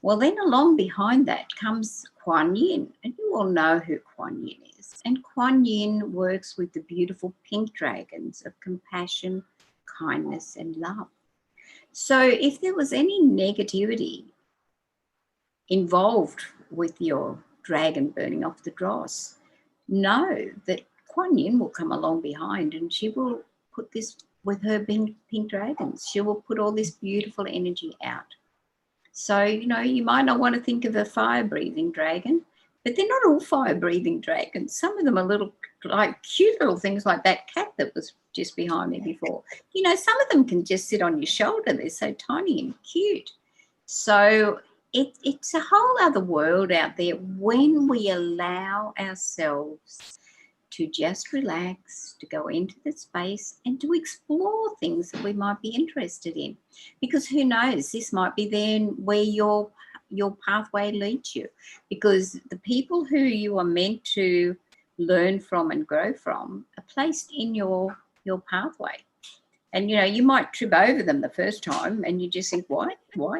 Speaker 2: well, then along behind that comes Kuan Yin. And you all know who Kuan Yin is. And Kuan Yin works with the beautiful pink dragons of compassion, kindness, and love. So if there was any negativity involved with your dragon burning off the dross, know that Kuan Yin will come along behind and she will put this with her pink dragons. She will put all this beautiful energy out. So, you know, you might not want to think of a fire-breathing dragon, but they're not all fire-breathing dragons. Some of them are little, like cute little things like that cat that was just behind me before. You know, some of them can just sit on your shoulder. They're so tiny and cute. So it's a whole other world out there when we allow ourselves to just relax, to go into the space and to explore things that we might be interested in. Because who knows, this might be then where your pathway leads you. Because the people who you are meant to learn from and grow from are placed in your pathway. And, you know, you might trip over them the first time and you just think, why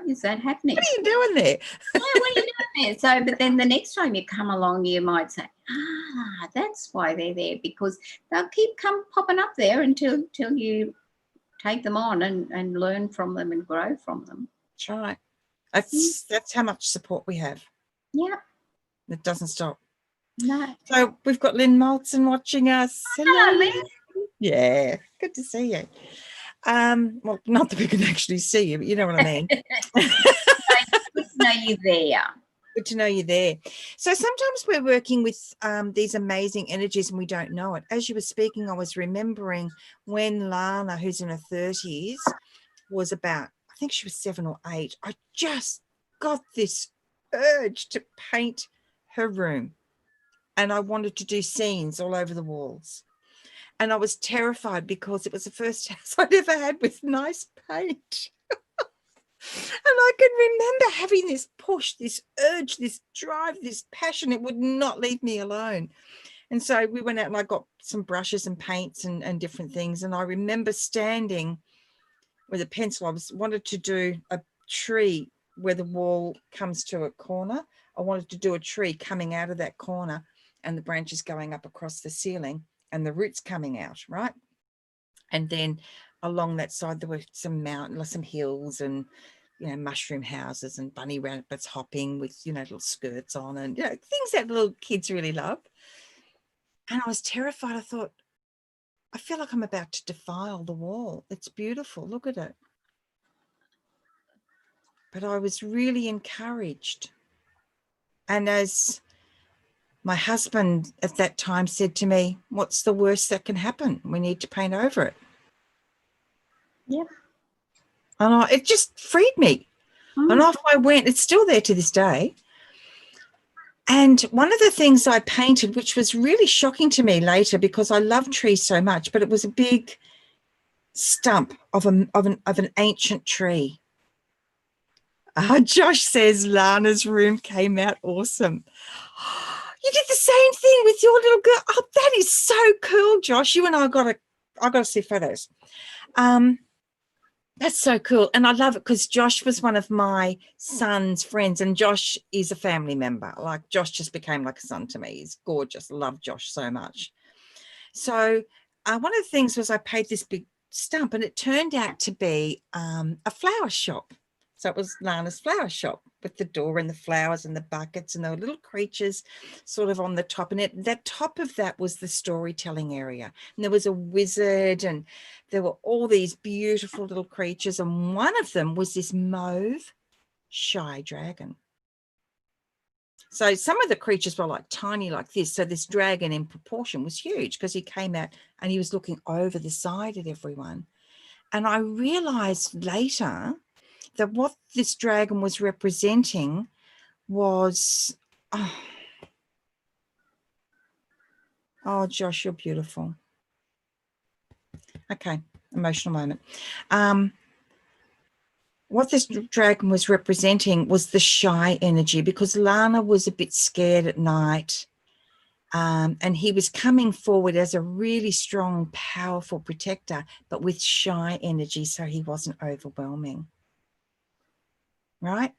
Speaker 2: is that happening?
Speaker 1: What are you doing there?
Speaker 2: Yeah, what are you doing there? So, but then the next time you come along, you might say, that's why they're there, because they'll keep popping up there until you take them on and learn from them and grow from them.
Speaker 1: That's right. That's how much support we have.
Speaker 2: Yeah.
Speaker 1: It doesn't stop.
Speaker 2: No.
Speaker 1: So we've got Lynn Moulton watching us.
Speaker 2: Hello, Lynn.
Speaker 1: Yeah, good to see you. Well, not that we can actually see you, but you know what I mean.
Speaker 2: Good to know you're there.
Speaker 1: Good to know you're there. So sometimes we're working with these amazing energies and we don't know it. As you were speaking, I was remembering when Lana, who's in her 30s, was about, I think she was 7 or 8, I just got this urge to paint her room. And I wanted to do scenes all over the walls. And I was terrified because it was the first house I'd ever had with nice paint. And I can remember having this push, this urge, this drive, this passion. It would not leave me alone. And so we went out and I got some brushes and paints and different things. And I remember standing with a pencil. I wanted to do a tree where the wall comes to a corner. I wanted to do a tree coming out of that corner and the branches going up across the ceiling and the roots coming out, right? And then along that side, there were some mountains, some hills and, you know, mushroom houses and bunny rabbits hopping with, you know, little skirts on and, you know, things that little kids really love. And I was terrified. I thought, I feel like I'm about to defile the wall. It's beautiful. Look at it. But I was really encouraged. And as my husband at that time said to me, what's the worst that can happen? We need to paint over it.
Speaker 2: Yep.
Speaker 1: And it just freed me. And off I went. It's still there to this day. And one of the things I painted, which was really shocking to me later because I love trees so much, but it was a big stump of an ancient tree. Josh says Lana's room came out awesome. You did the same thing with your little girl. Oh, that is so cool, Josh. You and I got to see photos. That's so cool. And I love it because Josh was one of my son's friends and Josh is a family member. Like Josh just became like a son to me. He's gorgeous. Love Josh so much. So one of the things was I paid this big stump and it turned out to be a flower shop. So it was Lana's flower shop with the door and the flowers and the buckets and there were little creatures sort of on the top. And that top of that was the storytelling area. And there was a wizard and there were all these beautiful little creatures. And one of them was this mauve shy dragon. So some of the creatures were like tiny like this. So this dragon in proportion was huge because he came out and he was looking over the side at everyone. And I realized later that what this dragon was representing was, oh, Josh, you're beautiful. Okay, emotional moment. What this dragon was representing was the shy energy because Lana was a bit scared at night. And he was coming forward as a really strong, powerful protector, but with shy energy, so he wasn't overwhelming. Right?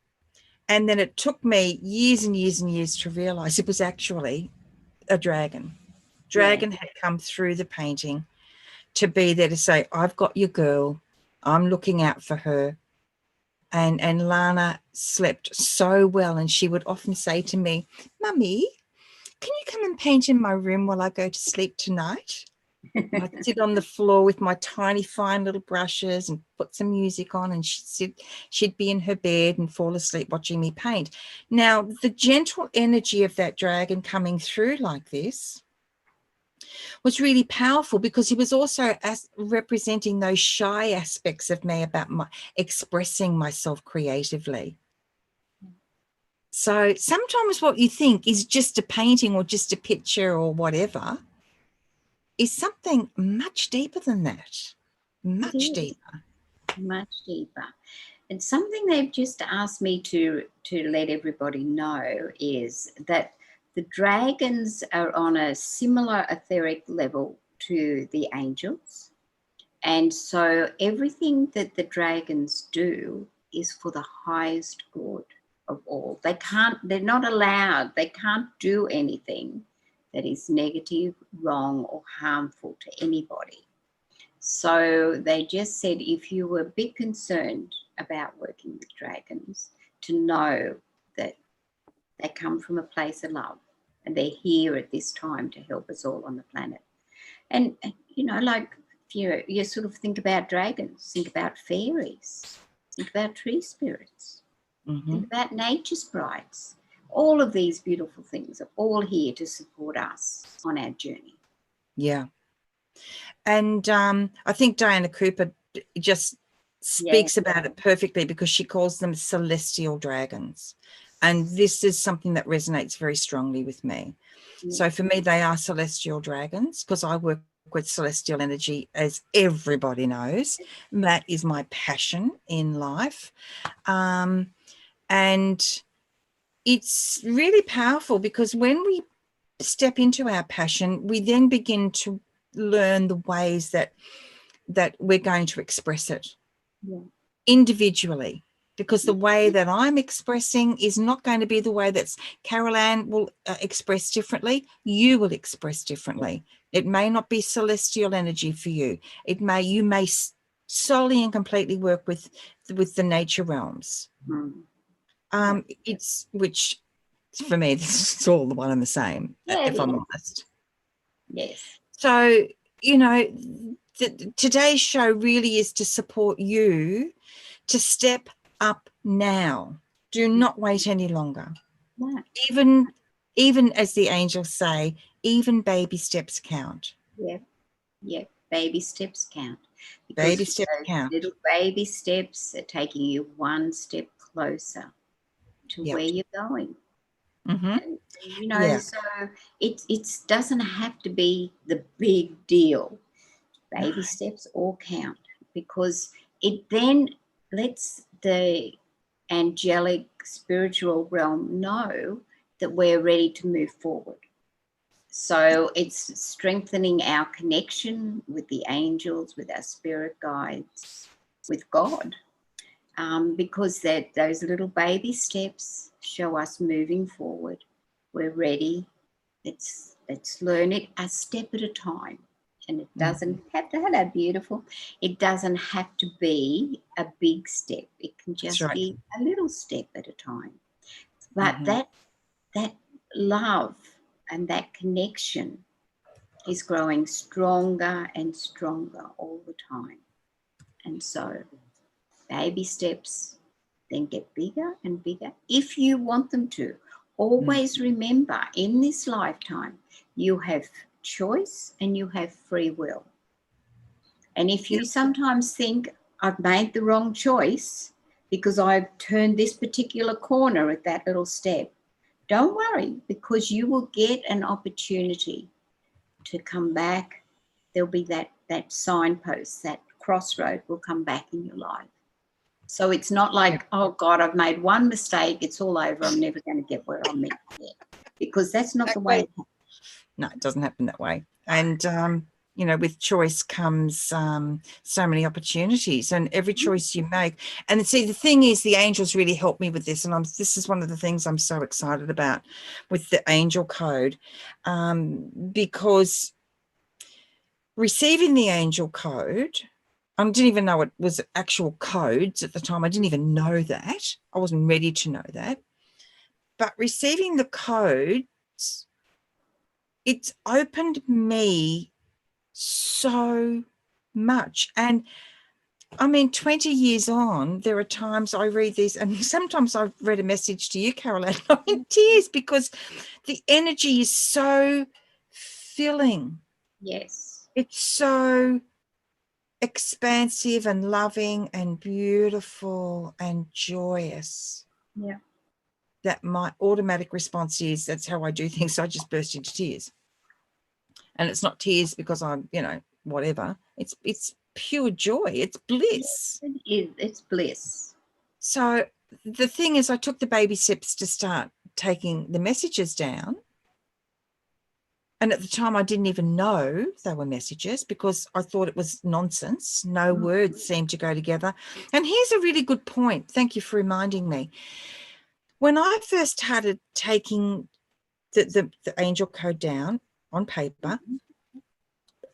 Speaker 1: And then it took me years and years and years to realize it was actually a dragon. Dragon had come through the painting to be there to say, I've got your girl. I'm looking out for her. And Lana slept so well. And she would often say to me, Mummy, can you come and paint in my room while I go to sleep tonight? I'd sit on the floor with my tiny, fine little brushes and put some music on and she'd be in her bed and fall asleep watching me paint. Now, the gentle energy of that dragon coming through like this was really powerful because he was also representing those shy aspects of me about my expressing myself creatively. So sometimes what you think is just a painting or just a picture or whatever is something much deeper than that, much deeper.
Speaker 2: Much deeper. And something they've just asked me to let everybody know is that the dragons are on a similar etheric level to the angels. And so everything that the dragons do is for the highest good of all. They're not allowed, they can't do anything that is negative, wrong, or harmful to anybody. So they just said if you were a bit concerned about working with dragons, to know that they come from a place of love and they're here at this time to help us all on the planet. And you know, like you sort of think about dragons, think about fairies, think about tree spirits, think about nature's brides. All of these beautiful things are all here to support us on our journey.
Speaker 1: Yeah. And I think Diana Cooper just speaks
Speaker 2: Yeah.
Speaker 1: about it perfectly, because she calls them celestial dragons. And this is something that resonates very strongly with me.
Speaker 2: Yeah.
Speaker 1: So for me, they are celestial dragons, because I work with celestial energy, as everybody knows. That is my passion in life. And it's really powerful, because when we step into our passion, we then begin to learn the ways that we're going to express it individually, because the way that I'm expressing is not going to be the way that's Carol Ann will express differently. You will express differently. It may not be celestial energy for you. You may solely and completely work with the nature realms. It's, which for me, it's all the one and the same, if I'm honest.
Speaker 2: Yes.
Speaker 1: So, you know, today's show really is to support you to step up now. Do not wait any longer.
Speaker 2: No.
Speaker 1: Even as the angels say, even baby steps count.
Speaker 2: Yeah. Yeah. Baby steps count. Because
Speaker 1: Baby steps
Speaker 2: those
Speaker 1: count.
Speaker 2: little baby steps are taking you one step closer to
Speaker 1: Yep.
Speaker 2: where you're going. And, you know,
Speaker 1: Yeah.
Speaker 2: so it doesn't have to be the big deal. Baby steps all count, because it then lets the angelic spiritual realm know that we're ready to move forward. So it's strengthening our connection with the angels, with our spirit guides, with God, because those little baby steps show us moving forward. We're ready. Let's learn it a step at a time. And it doesn't have to, hello, beautiful. It doesn't have to be a big step. It can just be a little step at a time. But that love and that connection is growing stronger and stronger all the time. And so baby steps then get bigger and bigger if you want them to. Always remember, in this lifetime, you have choice and you have free will. And if you sometimes think, I've made the wrong choice because I've turned this particular corner at that little step, don't worry, because you will get an opportunity to come back. There'll be that signpost, that crossroad will come back in your life. So it's not like, oh God, I've made one mistake, it's all over, I'm never going to get where I'm meant to get. Because that's not the way it happens.
Speaker 1: No, it doesn't happen that way. And you know, with choice comes so many opportunities, and every choice you make. And see, the thing is, the angels really help me with this, and this is one of the things I'm so excited about with the angel code, because receiving the angel code, I didn't even know it was actual codes at the time. I didn't even know that. I wasn't ready to know that. But receiving the codes, it's opened me so much. And I mean, 20 years on, there are times I read these, and sometimes I've read a message to you, Caroline, I'm in tears, because the energy is so filling.
Speaker 2: Yes.
Speaker 1: It's so expansive and loving and beautiful and joyous.
Speaker 2: Yeah.
Speaker 1: That my automatic response is, that's how I do things. So I just burst into tears. And it's not tears because I'm, you know, whatever. It's pure joy. It's bliss.
Speaker 2: It is. It's bliss.
Speaker 1: So the thing is, I took the baby steps to start taking the messages down. And at the time, I didn't even know they were messages, because I thought it was nonsense. No words seemed to go together. And here's a really good point. Thank you for reminding me. When I first started taking the angel code down on paper,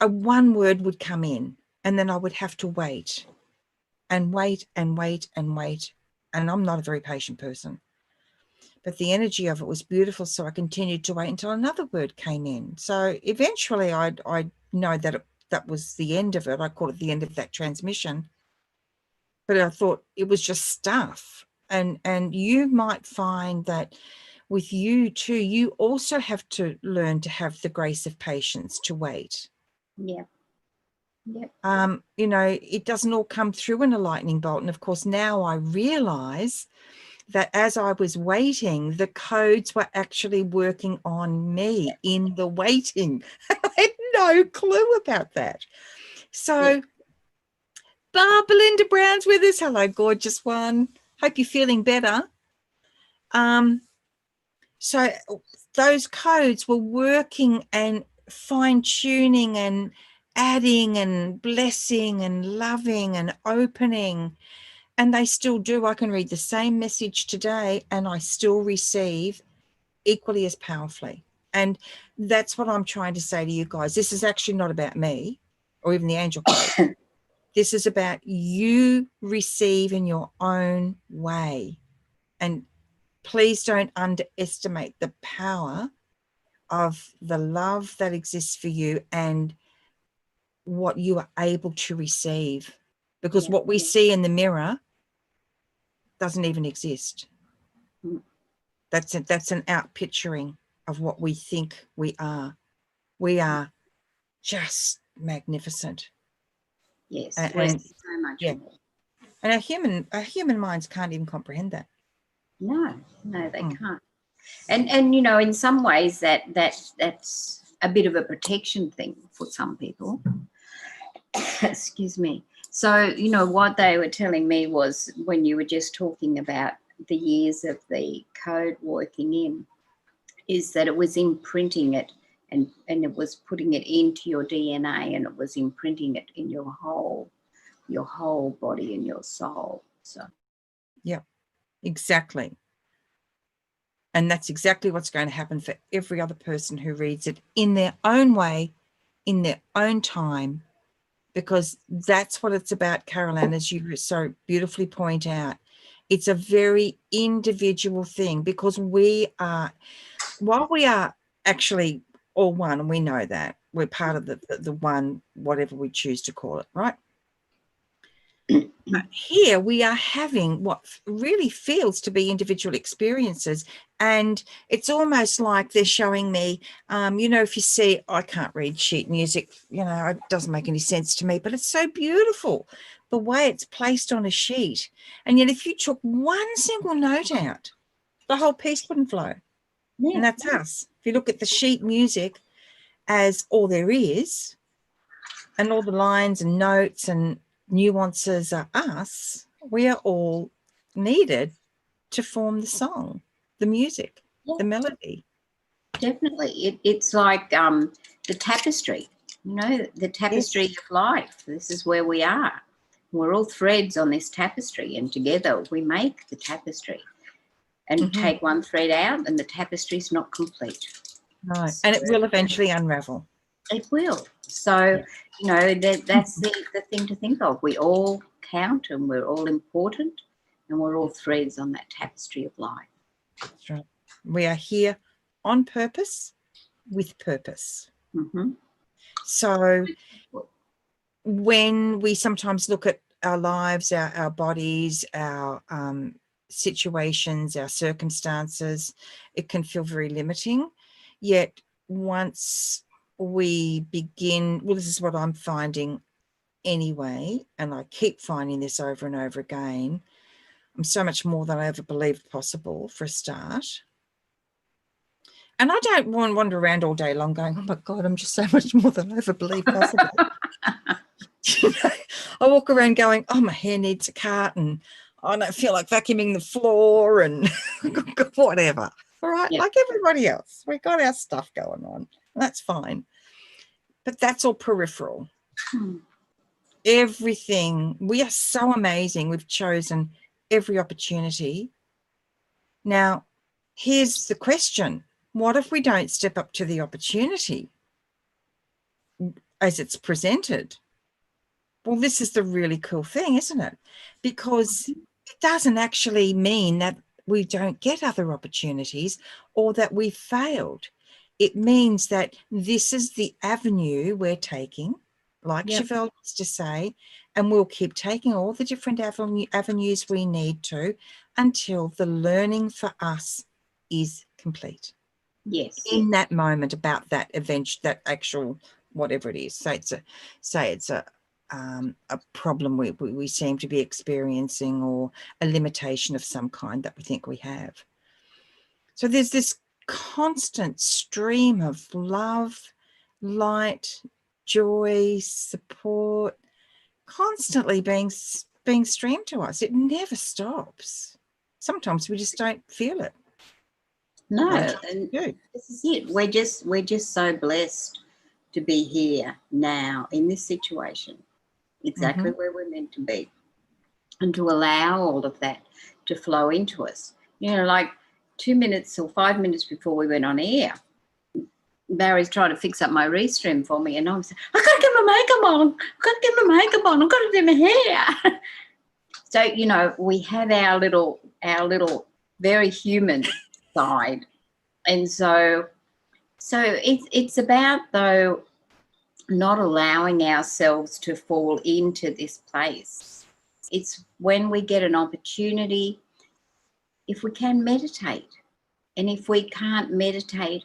Speaker 1: a one word would come in, and then I would have to wait and wait and wait and wait. And I'm not a very patient person. But the energy of it was beautiful, so I continued to wait until another word came in. So eventually I know that that was the end of it. I call it the end of that transmission. But I thought it was just stuff. And you might find that with you too, you also have to learn to have the grace of patience to wait.
Speaker 2: Yeah. Yep.
Speaker 1: You know, it doesn't all come through in a lightning bolt. And of course, now I realize that as I was waiting, the codes were actually working on me in the waiting. I had no clue about that. So,
Speaker 2: Yeah.
Speaker 1: Belinda Brown's with us. Hello, gorgeous one. Hope you're feeling better. So those codes were working and fine-tuning and adding and blessing and loving and opening. And they still do. I can read the same message today and I still receive equally as powerfully. And that's what I'm trying to say to you guys. This is actually not about me or even the angel code. This is about you receive in your own way. And please don't underestimate the power of the love that exists for you and what you are able to receive. Because what we see in the mirror doesn't even exist. That's an outpicturing of what we think we are. We are just magnificent.
Speaker 2: Yes.
Speaker 1: And
Speaker 2: So much more.
Speaker 1: And our human minds can't even comprehend that.
Speaker 2: No, they can't. And you know, in some ways that's a bit of a protection thing for some people. Excuse me. So, you know, what they were telling me was when you were just talking about the years of the code working in, is that it was imprinting it and it was putting it into your DNA and it was imprinting it in your whole body and your soul. So
Speaker 1: yeah, exactly. And that's exactly what's going to happen for every other person who reads it in their own way, in their own time, because that's what it's about, Caroline, as you so beautifully point out. It's a very individual thing because while we are actually all one, and we know that, we're part of the one, whatever we choose to call it, right? Here we are having what really feels to be individual experiences, and it's almost like they're showing me, you know, if you see, I can't read sheet music, you know, it doesn't make any sense to me, but it's so beautiful the way it's placed on a sheet. And yet if you took one single note out, the whole piece wouldn't flow. And that's us. If you look at the sheet music as all there is, and all the lines and notes and nuances are us, we are all needed to form the song, the music, the melody.
Speaker 2: Definitely. It's like the tapestry, you know, the tapestry of life. This is where we are. We're all threads on this tapestry, and together we make the tapestry. And take one thread out and the tapestry's not complete.
Speaker 1: No, and it will eventually unravel.
Speaker 2: It will. So, you know, that's the thing to think of. We all count and we're all important and we're all threads on that tapestry of life.
Speaker 1: That's right. We are here on purpose, with purpose. So when we sometimes look at our lives, our bodies, our situations, our circumstances, it can feel very limiting. Yet once we begin, well, this is what I'm finding anyway, and I keep finding this over and over again, I'm so much more than I ever believed possible, for a start. And I don't want to wander around all day long going, oh my God, I'm just so much more than I ever believed possible. You know, I walk around going, oh, my hair needs a cut and I don't feel like vacuuming the floor and whatever. All right, like everybody else. We got our stuff going on. That's fine. But that's all peripheral. Everything. We are so amazing. We've chosen every opportunity. Now, here's the question. What if we don't step up to the opportunity as it's presented? Well, this is the really cool thing, isn't it? Because it doesn't actually mean that we don't get other opportunities or that we've failed. It means that this is the avenue we're taking, like Chevelle used to say, and we'll keep taking all the different avenues we need to until the learning for us is complete.
Speaker 2: Yes.
Speaker 1: In that moment, about that event, that actual whatever it is. Say it's a problem we seem to be experiencing, or a limitation of some kind that we think we have. So there's this constant stream of love, light, joy, support, constantly being streamed to us. It never stops. Sometimes we just don't feel it.
Speaker 2: No, and this is it. We're just so blessed to be here now in this situation, exactly where we're meant to be, and to allow all of that to flow into us. You know, like 2 minutes or 5 minutes before we went on air, Barry's trying to fix up my restream for me, and I'm saying, I gotta get my makeup on. I gotta get my makeup on. I've got to do my hair. So, you know, we have our little very human side. And so it's about, though, not allowing ourselves to fall into this place. It's when we get an opportunity, if we can meditate. And if we can't meditate,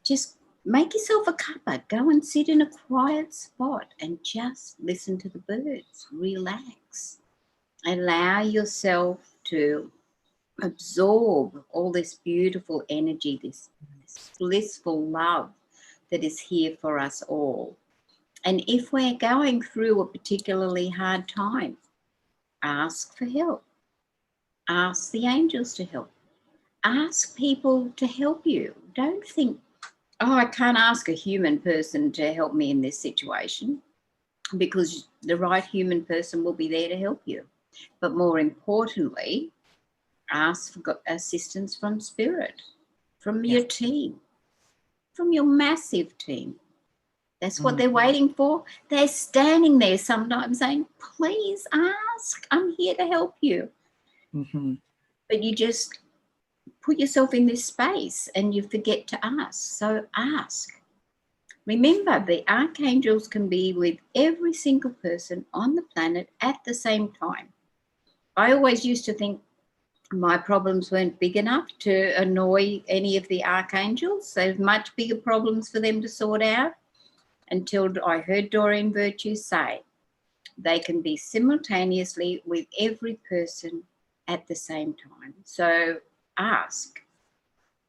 Speaker 2: just make yourself a cuppa. Go and sit in a quiet spot and just listen to the birds. Relax. Allow yourself to absorb all this beautiful energy, this blissful love that is here for us all. And if we're going through a particularly hard time, ask for help. Ask the angels to help. Ask people to help you. Don't think, oh, I can't ask a human person to help me in this situation, because the right human person will be there to help you. But more importantly, ask for assistance from spirit, from your team, from your massive team. That's what they're waiting for. They're standing there sometimes saying, please ask, I'm here to help you. But you just put yourself in this space and you forget to ask. So ask. Remember, the archangels can be with every single person on the planet at the same time. I always used to think my problems weren't big enough to annoy any of the archangels. There's much bigger problems for them to sort out, until I heard Doreen Virtue say they can be simultaneously with every person at the same time. So ask.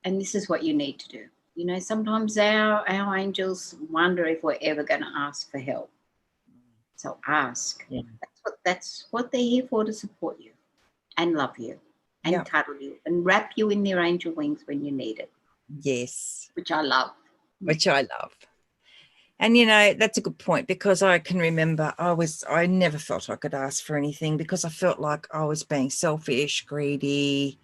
Speaker 2: And this is what you need to do. You know, sometimes our angels wonder if we're ever going to ask for help. So ask.
Speaker 1: Yeah.
Speaker 2: That's what they're here for, to support you and love you and cuddle you and wrap you in their angel wings when you need it.
Speaker 1: Yes.
Speaker 2: Which I love.
Speaker 1: And, you know, that's a good point, because I can remember I never felt I could ask for anything, because I felt like I was being selfish, greedy.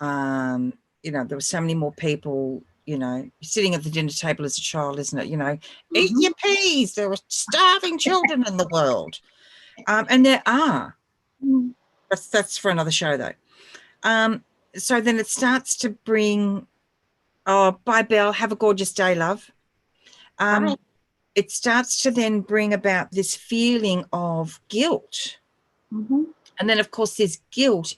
Speaker 1: You know, there were so many more people, you know, sitting at the dinner table as a child, isn't it? You know, eat your peas. There were starving children in the world. And there are. That's for another show, though. So then it starts to bring, oh, bye, Belle. Have a gorgeous day, love.
Speaker 2: Bye.
Speaker 1: It starts to then bring about this feeling of guilt. And then, of course, this guilt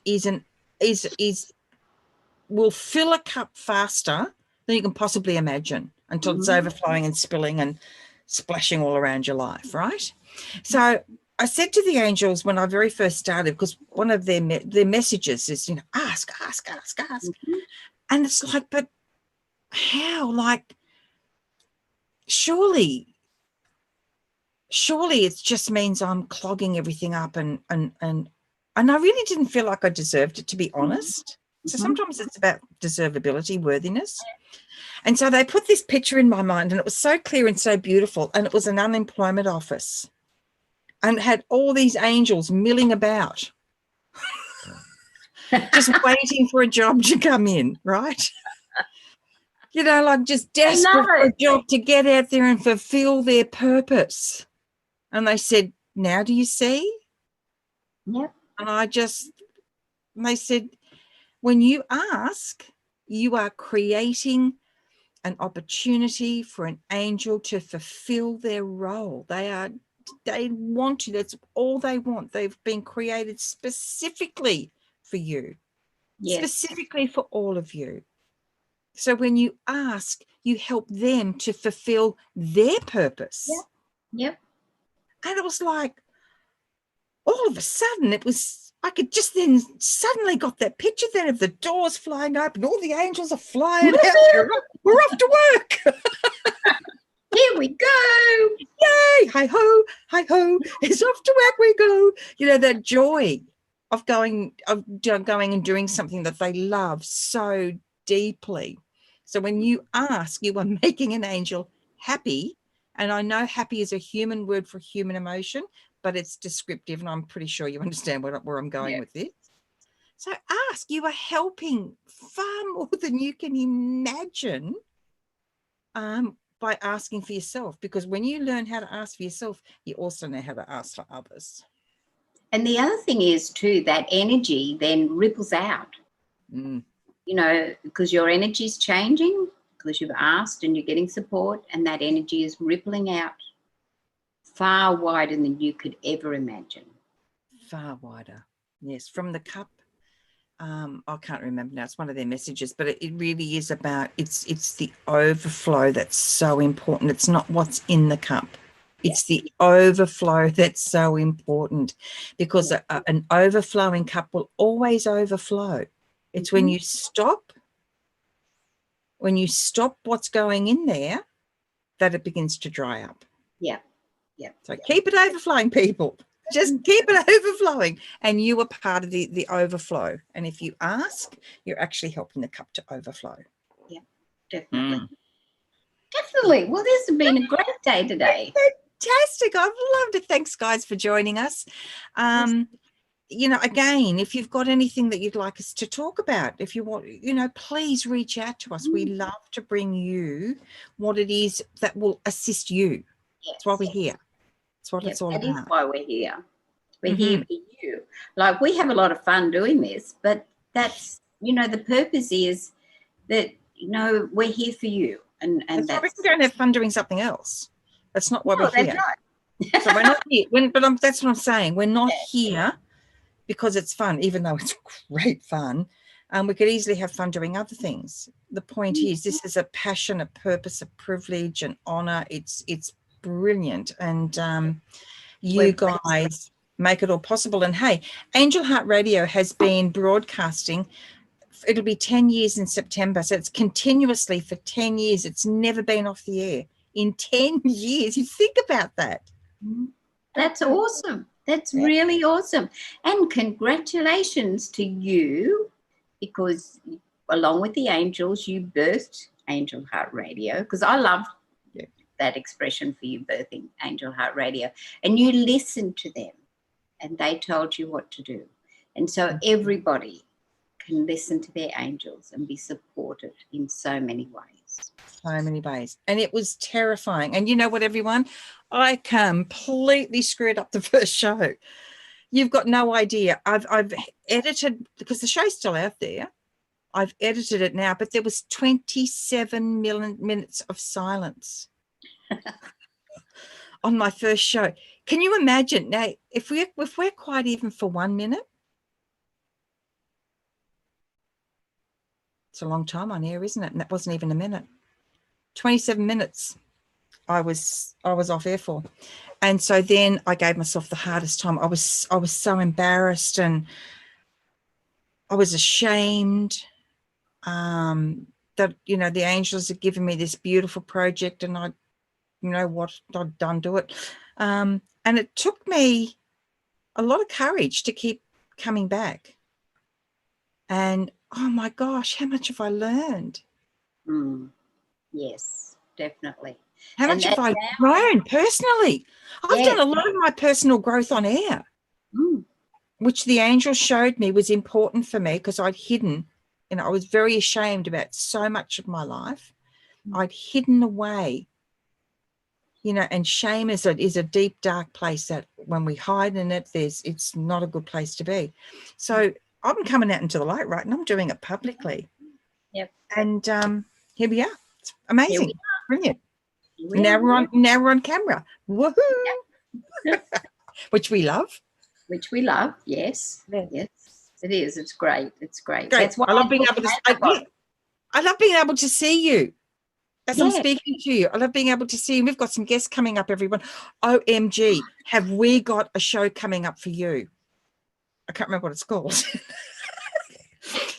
Speaker 1: will fill a cup faster than you can possibly imagine, until it's overflowing and spilling and splashing all around your life, right? So I said to the angels when I very first started, because one of their messages is, you know, ask. And it's like, but how? Like, surely it just means I'm clogging everything up, and I really didn't feel like I deserved it, to be honest. So sometimes it's about deservability, worthiness. And so they put this picture in my mind, and it was so clear and so beautiful, and it was an unemployment office, and it had all these angels milling about just waiting for a job to come in, right? You know, like just desperate for a job to get out there and fulfill their purpose. And they said, now do you see?
Speaker 2: Yep.
Speaker 1: And they said, when you ask, you are creating an opportunity for an angel to fulfill their role. They want to, that's all they want. They've been created specifically for you, specifically for all of you. So when you ask, you help them to fulfill their purpose.
Speaker 2: Yep. Yep.
Speaker 1: And it was like, all of a sudden, I could just then suddenly got that picture then of the doors flying open, all the angels are flying out there. We're off to work.
Speaker 2: Here we go.
Speaker 1: Yay, hi ho, it's off to work we go. You know, that joy of going and doing something that they love so deeply. So when you ask, you are making an angel happy. And I know happy is a human word for human emotion, but it's descriptive, and I'm pretty sure you understand where I'm going with this. So ask, you are helping far more than you can imagine by asking for yourself, because when you learn how to ask for yourself, you also know how to ask for others.
Speaker 2: And the other thing is too, that energy then ripples out, you know, because your energy is changing, because you've asked and you're getting support, and that energy is rippling out far wider than you could ever imagine.
Speaker 1: Far wider. Yes. From the cup. I can't remember now. It's one of their messages, but it really is about, it's the overflow that's so important. It's not what's in the cup. It's the overflow that's so important, because an overflowing cup will always overflow. It's when you stop what's going in there that it begins to dry up.
Speaker 2: Yeah.
Speaker 1: So keep it overflowing, people. Just keep it overflowing, and you are part of the overflow. And if you ask, you're actually helping the cup to overflow.
Speaker 2: Yeah, definitely. Definitely. Well, this has been a great day today.
Speaker 1: Fantastic. I've loved it. Thanks, guys, for joining us. You know, again, if you've got anything that you'd like us to talk about, if you want, you know, please reach out to us. We love to bring you what it is that will assist you. That's why we're here. That's what it's all about. That is
Speaker 2: why we're here. We're here for you. Like, we have a lot of fun doing this, but that's, you know, the purpose is that, you know, we're here for you. And
Speaker 1: that's why we can go and have fun doing something else. That's not why we're here.
Speaker 2: That's right.
Speaker 1: So we're not here. That's what I'm saying. We're not here because it's fun, even though it's great fun. We could easily have fun doing other things. The point is, this is a passion, a purpose, a privilege, an honor. It's brilliant. And you guys make it all possible. And hey, Angel Heart Radio has been broadcasting. It'll be 10 years in September. So it's continuously for 10 years. It's never been off the air in 10 years. You think about that.
Speaker 2: That's awesome. That's really awesome. And congratulations to you, because along with the angels, you birthed Angel Heart Radio, because I love that expression for you, birthing Angel Heart Radio. And you listened to them and they told you what to do. And so everybody can listen to their angels and be supported in so many ways.
Speaker 1: So many ways. And it was terrifying. And you know what, everyone? I completely screwed up the first show. You've got no idea. I've edited, because the show's still out there. I've edited it now, but there was 27 minutes of silence on my first show. Can you imagine? Now, if we're quiet even for 1 minute, it's a long time on air, isn't it? And that wasn't even a minute. 27 minutes I was off air for. And so then I gave myself the hardest time. I was so embarrassed, and I was ashamed that, you know, the angels had given me this beautiful project, and I'd done to it. And it took me a lot of courage to keep coming back. And oh my gosh, how much have I learned?
Speaker 2: Yes, definitely.
Speaker 1: How much have I grown personally? I've done a lot of my personal growth on air, which the angel showed me was important for me, because I'd hidden, and I was very ashamed about so much of my life. I'd hidden away, you know, and shame is a deep, dark place that when we hide in it, it's not a good place to be. So I'm coming out into the light, right? And I'm doing it publicly.
Speaker 2: Yep.
Speaker 1: And here we are. It's amazing. Brilliant. Now we're on camera. Woohoo! Which we love.
Speaker 2: Yes. Yes, it is. It's great. It's great.
Speaker 1: That's
Speaker 2: why
Speaker 1: I love being able to. I love being able to see you as I'm
Speaker 2: Yeah.
Speaker 1: speaking to you. I love being able to see you. We've got some guests coming up, everyone. OMG, have we got a show coming up for you? I can't remember what it's called.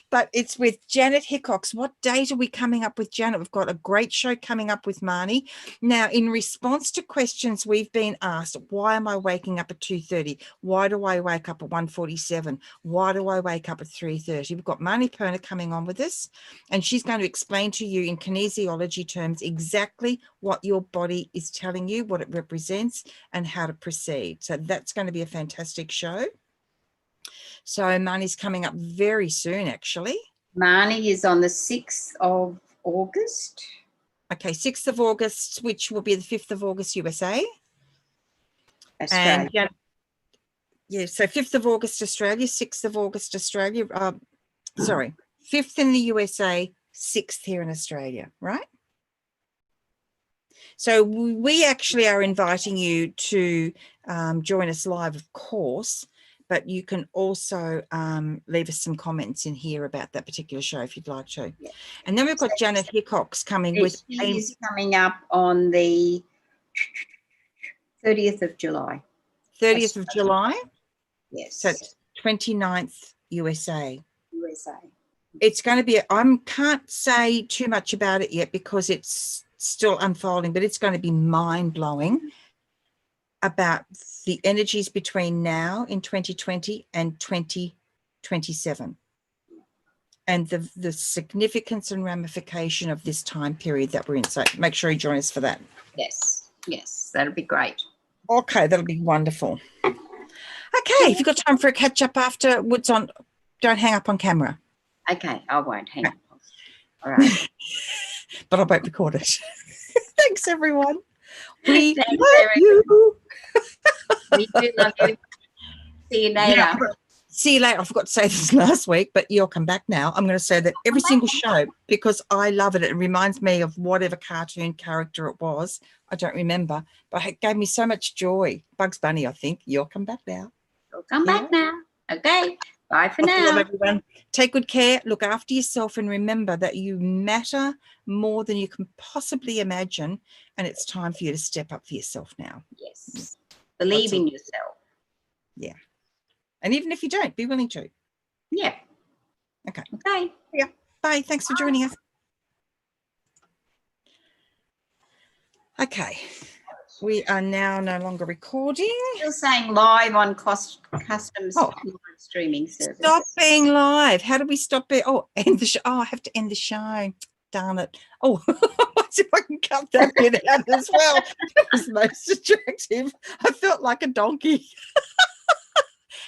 Speaker 1: But it's with Janet Hickox. What date are we coming up with Janet? We've got a great show coming up with Marnie. Now, in response to questions we've been asked, why am I waking up at 2:30? Why do I wake up at 1:47? Why do I wake up at 3:30? We've got Marnie Perner coming on with us, and she's going to explain to you in kinesiology terms exactly what your body is telling you, what it represents, and how to proceed. So that's going to be a fantastic show. So Marnie's coming up very soon, actually.
Speaker 2: Marnie is on the 6th of August.
Speaker 1: Okay, 6th of August, which will be the 5th of August, USA.
Speaker 2: Australia.
Speaker 1: And yeah, so 5th of August, Australia, 6th of August, Australia. Sorry, 5th in the USA, 6th here in Australia, right? So we actually are inviting you to join us live, of course, but you can also leave us some comments in here about that particular show if you'd like to.
Speaker 2: Yeah.
Speaker 1: And then we've got Janet Hickox coming with.
Speaker 2: She is coming up on the 30th of July.
Speaker 1: 30th of July?
Speaker 2: Yes.
Speaker 1: So 29th USA.
Speaker 2: USA.
Speaker 1: It's going to be, I can't say too much about it yet because it's still unfolding, but it's going to be mind-blowing about the energies between now in 2020 and 2027 and the significance and ramification of this time period that we're in. So make sure you join us for that.
Speaker 2: Yes, yes, that'll be great.
Speaker 1: Okay, that'll be wonderful. Okay, if you've got time for a catch-up afterwards on, don't hang up on camera.
Speaker 2: Okay, I won't hang up. All right.
Speaker 1: But I won't record it. Thanks, everyone. We
Speaker 2: Thanks,
Speaker 1: love you.
Speaker 2: We do love you. See you later.
Speaker 1: Yeah. See you later. I forgot to say this last week, but you'll come back now. I'm going to say that every single show because I love it. It reminds me of whatever cartoon character it was. I don't remember, but it gave me so much joy. Bugs Bunny, I think. You'll come back now.
Speaker 2: You'll come back now. Okay. Bye for now.
Speaker 1: Love everyone. Take good care. Look after yourself and remember that you matter more than you can possibly imagine. And it's time for you to step up for yourself now.
Speaker 2: Yes. Believe in yourself.
Speaker 1: Yeah. And even if you don't, be willing to.
Speaker 2: Yeah.
Speaker 1: Okay.
Speaker 2: Okay.
Speaker 1: Yeah. Bye. Thanks for joining us. Okay. We are now no longer recording.
Speaker 2: Still saying live on customs live streaming service.
Speaker 1: Stop being live. How do we stop it? Oh, end the show. Oh, I have to end the show. Darn it. Oh, let's see if I can cut that bit out as well. It was most attractive. I felt like a donkey.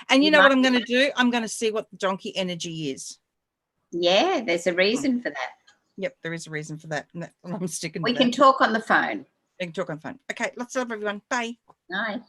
Speaker 1: And you know what I'm going to do? I'm going to see what the donkey energy is.
Speaker 2: Yeah, there's a reason for that.
Speaker 1: Yep, there is a reason for that. And I'm sticking to
Speaker 2: We
Speaker 1: that.
Speaker 2: can talk on the phone.
Speaker 1: We can talk on the phone. Okay, lots of love, everyone. Bye.
Speaker 2: Bye.